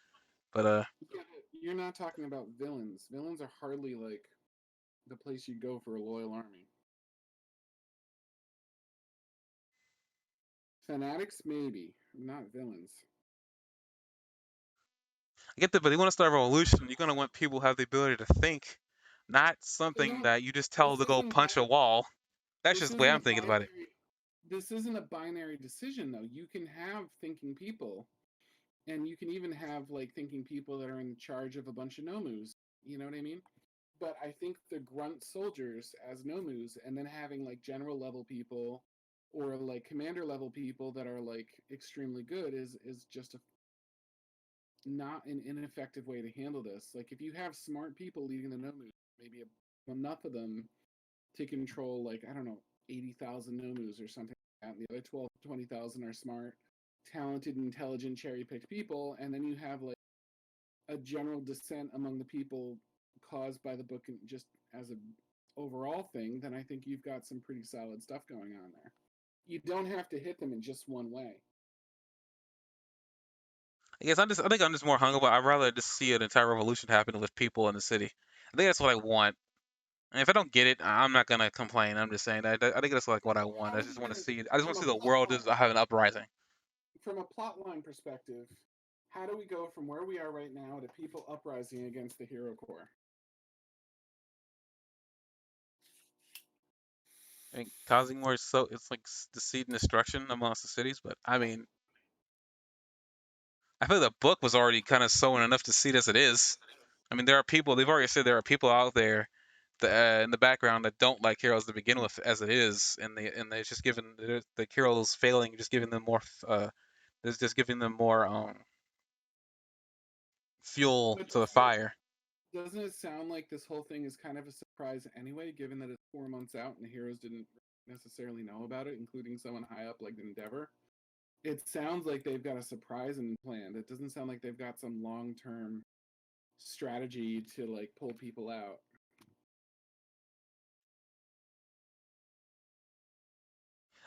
But Yeah, you're not talking about villains. Villains are hardly like the place you go for a loyal army. Fanatics, maybe, not villains. I get that. But you want to start a revolution, you're gonna want people who have the ability to think, not They something don't. that you just tell This to go isn't punch a that. wall. That's This just the way isn't I'm a thinking about it. binary. This isn't a binary decision, though. You can have thinking people, and you can even have like thinking people that are in charge of a bunch of nomus. You know what I mean? But I think the grunt soldiers as nomus, and then having like general level people or like commander level people that are like extremely good is just not an ineffective way to handle this. Like if you have smart people leading the nomus, maybe enough of them to control like I don't know 80,000 nomus or something like that, and the other 12 20,000 are smart, talented, intelligent, cherry picked people, and then you have like a general dissent among the people caused by the book and just as a overall thing, then I think you've got some pretty solid stuff going on there. You don't have to hit them in just one way. I think I'm just more hung up. I'd rather just see an entire revolution happen with people in the city. I think that's what I want. And if I don't get it, I'm not gonna complain. I'm just saying that I think that's like what I want. How I are just you want to gonna see. I just want from to a see the plot world just line have an uprising. from a plot line perspective? How do we go from where we are right now to people uprising against the hero core? I mean, causing more so it's like deceit and destruction amongst the cities. But I mean, I feel like the book was already kind of sowing enough deceit as it is. I mean, there are people. They've already said there are people out there that, in the background that don't like heroes to begin with, as it is, and they just giving the heroes failing, just giving them more. There's just giving them more fuel But to the fire. doesn't it sound like this whole thing is kind of a surprise anyway, given that it's 4 months out and the heroes didn't necessarily know about it, including someone high up like Endeavor? It sounds like they've got a surprise in plan. It doesn't sound like they've got some long term strategy to like pull people out.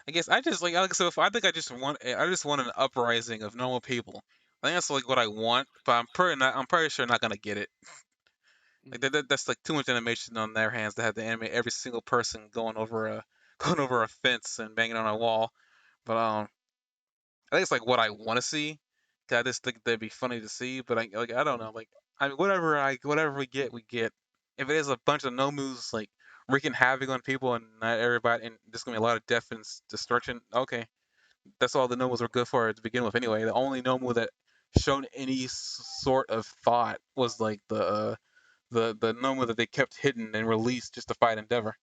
I guess I just like so if I think I just want an uprising of normal people. I think that's like what I want, but I'm pretty sure not gonna get it. Like Mm-hmm. that's like too much animation on their hands to have to animate every single person going over a going over a fence and banging on a wall. But I think it's like what I want to see. 'Cause I just think that'd be funny to see. But I don't know. Like I mean, whatever we get, we get. If it is a bunch of nomus like wreaking havoc on people and not everybody, and there's gonna be a lot of death and destruction. Okay, that's all the nobles were good for to begin with. Anyway, the only noble that shown any sort of thought was like the noble that they kept hidden and released just to fight Endeavor.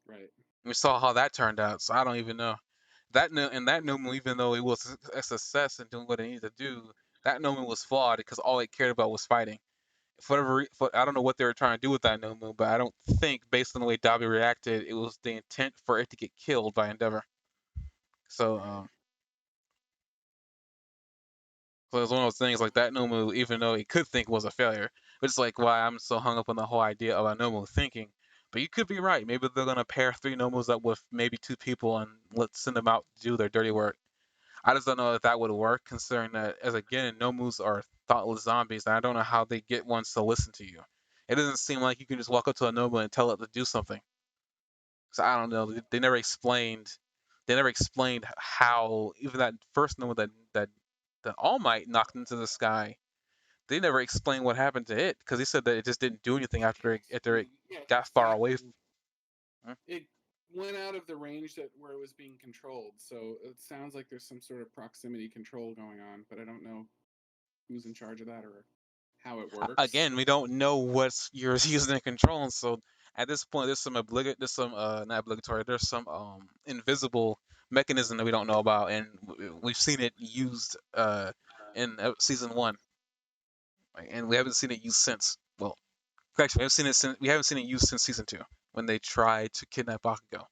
Right. We saw how that turned out, so I don't even know. That noble, even though it was a success in doing what it needed to do, that noble was flawed because all it cared about was fighting. I don't know what they were trying to do with that Nomu, but I don't think, based on the way Dabi reacted, it was the intent for it to get killed by Endeavor. So, Right. so it's one of those things like that Nomu, even though it could think was a failure, but it's like why I'm so hung up on the whole idea of a Nomu thinking. But you could be right. Maybe they're gonna pair 3 Nomus up with maybe 2 people and let's send them out to do their dirty work. I just don't know if that would work, considering that, as again, Nomus are thoughtless zombies, and I don't know how they get ones to listen to you. It doesn't seem like you can just walk up to a Nomu and tell it to do something. So I don't know. They never explained. They never explained how even that first Nomu that All Might knocked into the sky. They never explained what happened to it because he said that it just didn't do anything after it Yeah, got far away. exactly. It went out of the range that where it was being controlled. So it sounds like there's some sort of proximity control going on, but I don't know who's in charge of that or how it works. Again, we don't know what's you're using and controlling. So at this point, there's some not obligatory. There's some invisible mechanism that we don't know about, and we've seen it used in season 1, and we haven't seen it used since. Well, actually, we haven't seen it used since season 2 when they tried to kidnap Bakugo.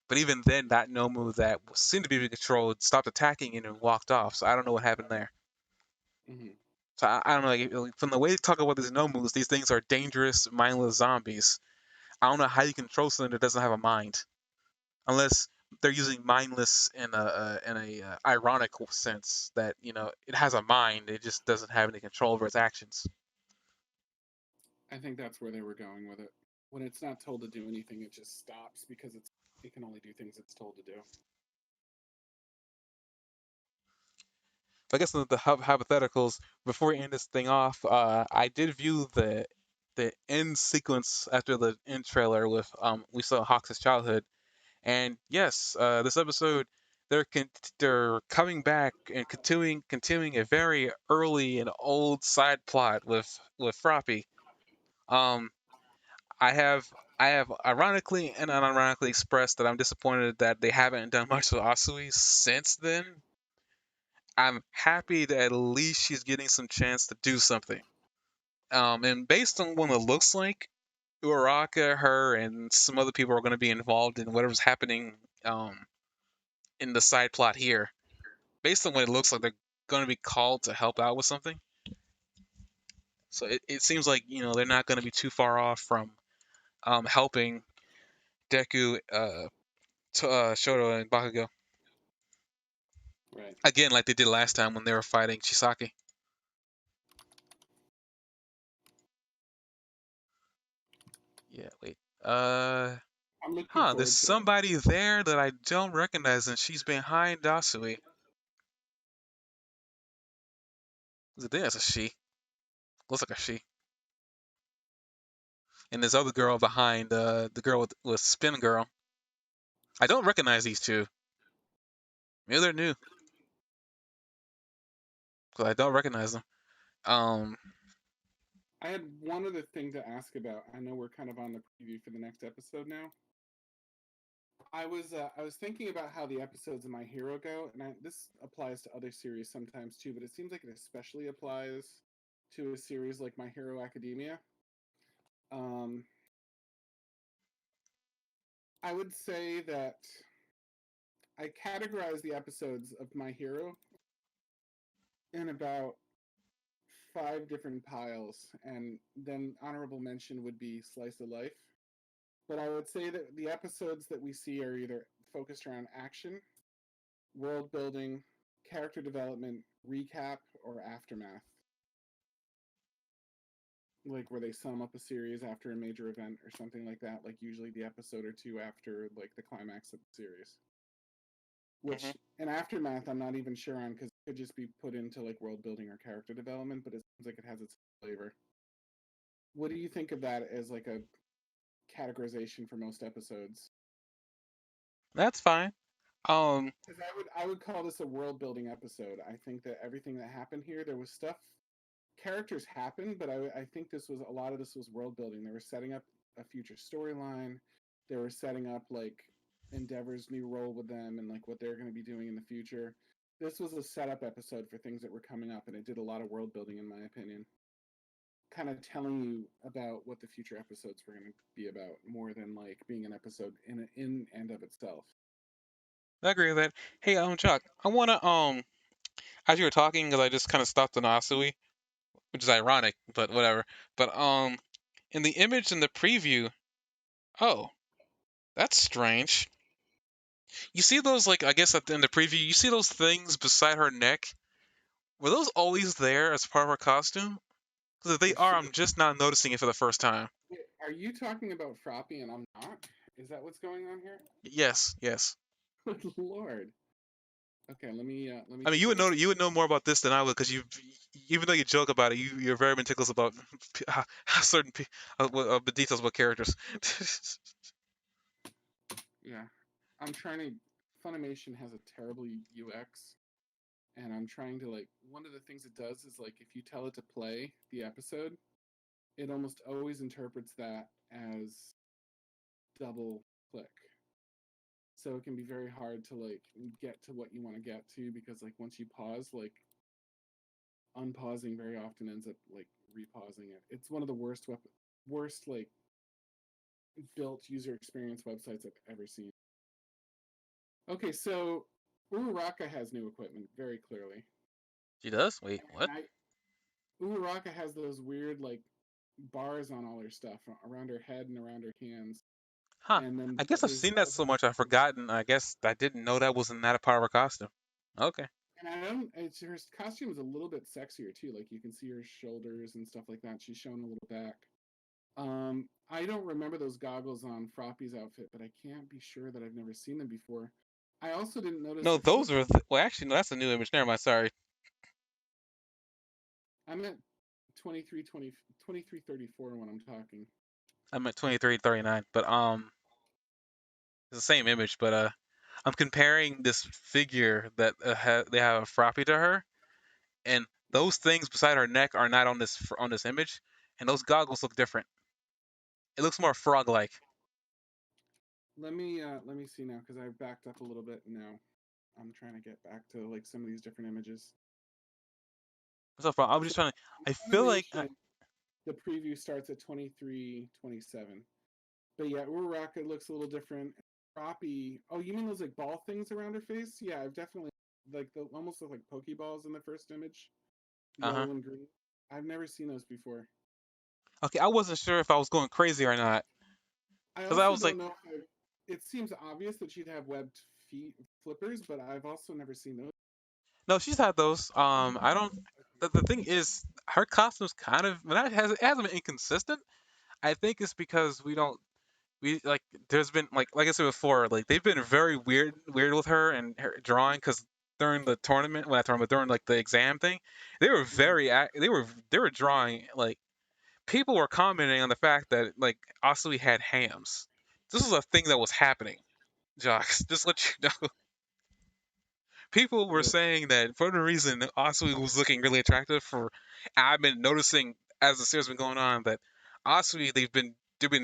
But even then, that Nomu that seemed to be being controlled stopped attacking and walked off. So I don't know what happened there. Mm-hmm. So I don't know. Like, from the way they talk about these Nomus, these things are dangerous, mindless zombies. I don't know how you control something that doesn't have a mind, unless they're using mindless in a ironic sense that it has a mind. It just doesn't have any control over its actions. I think that's where they were going with it. When it's not told to do anything, it just stops because it can only do things it's told to do. I guess the hypotheticals before we end this thing off, I did view the end sequence after the end trailer with we saw Hawks' childhood, and yes, this episode they're coming back and continuing a very early and old side plot with Froppy. Um, I have I have ironically and unironically expressed that I'm disappointed that they haven't done much with Asui since then. I'm happy that at least she's getting some chance to do something. And based on what it looks like, Uraka, her, and some other people are going to be involved in whatever's happening in the side plot here. Based on what it looks like, they're going to be called to help out with something. So it seems like they're not going to be too far off from helping Deku, Shoto, and Bakugo Right. again, like they did last time when they were fighting Chisaki. Yeah, wait. I'm looking There's forward to it. somebody there that I don't recognize, and she's behind Asui. Is it there? It's a she. Looks like a she. And this other girl behind the girl with Spin Girl. I don't recognize these two. Maybe they're new, because I don't recognize them. Um, I had one other thing to ask about. I know we're kind of on the preview for the next episode now. I was thinking about how the episodes of My Hero go, and this applies to other series sometimes too, but it seems like it especially applies to a series like My Hero Academia. Um, I would say that I categorize the episodes of My Hero in about 5 different piles, and then honorable mention would be Slice of Life. But I would say that the episodes that we see are either focused around action, world building, character development, recap, or aftermath. Like where they sum up a series after a major event or something like that, like usually the episode or two after like the climax of the series. mhm. Which an aftermath I'm not even sure on because it could just be put into like world building or character development, but it seems like it has its flavor. What do you think of that as like a categorization for most episodes? That's fine. Um, Because I would call this a world building episode. I think that everything that happened here, there was stuff, characters happened, but I think this was a lot of this was world building. They were setting up a future storyline. They were setting up like Endeavor's new role with them and like what they're going to be doing in the future. This was a setup episode for things that were coming up, and it did a lot of world building, in my opinion. kind of telling you about what the future episodes were going to be about, more than like being an episode in and of itself. I agree with that. Hey, Chuck, I wanna as you were talking, because I just kind of stopped on Asui, which is ironic, but whatever. But in the image in the preview, oh, that's strange. You see those, like, I guess in the preview, you see those things beside her neck? Were those always there as part of her costume? Because if they are, I'm just now noticing it for the first time. Are you talking about Froppy and I'm not? Is that what's going on here? Yes, yes. Good lord. Okay, let me. I mean, you would know more about this than I would, because even though you joke about it, you're very meticulous about certain the details about characters. Yeah, I'm trying to. Funimation has a terrible UX, and I'm trying to like. One of the things it does is like if you tell it to play the episode, it almost always interprets that as double click. So it can be very hard to like get to what you want to get to, because like once you pause, like unpausing very often ends up like repausing it. It's one of the worst like built user experience websites I've ever seen. Okay, so Uraraka has new equipment very clearly. She does? Wait, what? Uraraka has those weird like bars on all her stuff around her head and around her hands. Huh. And then I guess I've seen that so much I've forgotten. I guess I didn't know that wasn't that a part of her costume. Okay. And I don't. It's her costume is a little bit sexier too. Like you can see her shoulders and stuff like that. She's showing a little back. I don't remember those goggles on Froppy's outfit, but I can't be sure that I've never seen them before. I also didn't notice. No, those are. Well, actually, no, that's a new image. Never mind. Sorry. I'm at 2334 when I'm talking. I'm at 2339, but it's the same image, but I'm comparing this figure that they have a Froppy to her, and those things beside her neck are not on this image, and those goggles look different. It looks more frog-like. Let me see now, because I've backed up a little bit now. I'm trying to get back to like some of these different images. So I'm just trying to. I feel like the preview starts at 23:27, but yeah, Uraraka looks a little different. Froppy. Oh, you mean those like ball things around her face? Yeah, I've definitely like the almost look like Pokeballs in the first image, yellow and green. I've never seen those before. Okay, I wasn't sure if I was going crazy or not. I also don't know. It seems obvious that she'd have webbed feet flippers, but I've also never seen those. No, she's had those. I don't. The thing is, her costume's kind of it hasn't been inconsistent. I think it's because we like there's been like I said before, like they've been very weird with her and her drawing, because during the tournament, well, not tournament, during like the exam thing, they were they were drawing, like, people were commenting on the fact that like Asui had hams. This was a thing that was happening, Jocks. Just let you know. People were saying that for the reason Asui was looking really attractive for. I've been noticing as the series has been going on that Asui they've been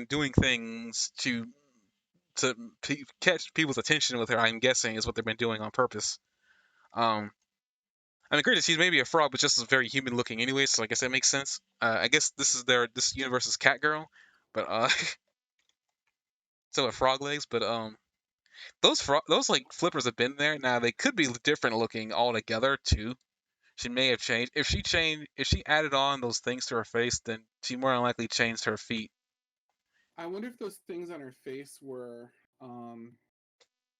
doing things to catch people's attention with her. I'm guessing is what they've been doing on purpose. I mean, granted, she's maybe a frog, but just as very human looking anyway. So I guess that makes sense. I guess this universe's Catgirl, but so with frog legs. But those like flippers have been there. Now they could be different looking altogether too. She may have changed. If she added on those things to her face, then she more than likely changed her feet. I wonder if those things on her face were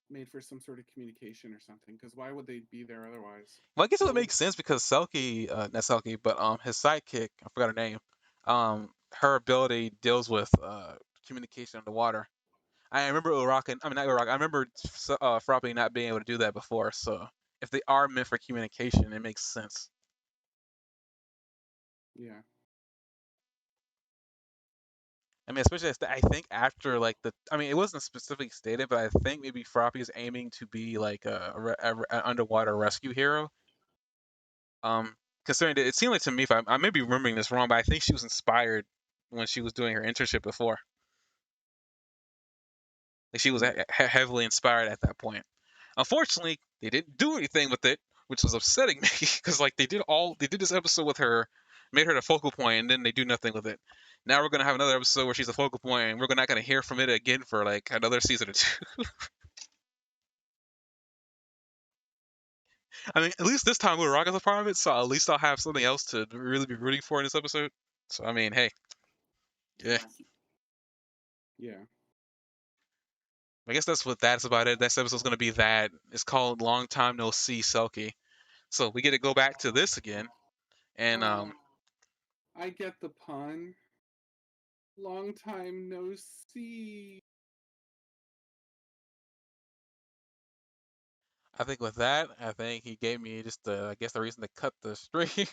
made for some sort of communication or something. Because why would they be there otherwise? Well, I guess it would make sense because Selkie, not Selkie, but his sidekick, I forgot her name. Her ability deals with communication underwater. I remember Uraraka. I mean, not Uraraka. I remember Froppy not being able to do that before. So if they are meant for communication, it makes sense. Yeah. I mean, especially I think after like I mean, it wasn't specifically stated, but I think maybe Froppy is aiming to be like an underwater rescue hero. Considering that it seemed like to me, if I may be remembering this wrong, but I think she was inspired when she was doing her internship before. Like she was heavily inspired at that point. Unfortunately, they didn't do anything with it, which was upsetting me because like they did this episode with her made her the focal point, and then they do nothing with it. Now we're gonna have another episode where she's a focal point, and we're not gonna hear from it again for like another season or two. I mean, at least this time Uraraka's a part of it, so at least I'll have something else to really be rooting for in this episode. So I mean, hey, yeah. Yeah. I guess that's about it. This episode's gonna be that. It's called Long Time No See Selkie. So we get to go back to this again, and I get the pun. Long time no see. I think with that, I think he gave me just the, I guess the reason to cut the stream.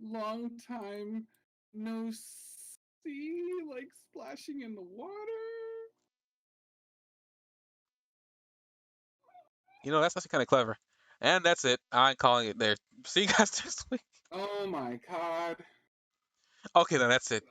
Long time no see, like splashing in the water. You know, that's actually kind of clever. And that's it. I'm calling it there. See you guys next week. Oh my god. Okay, then that's it.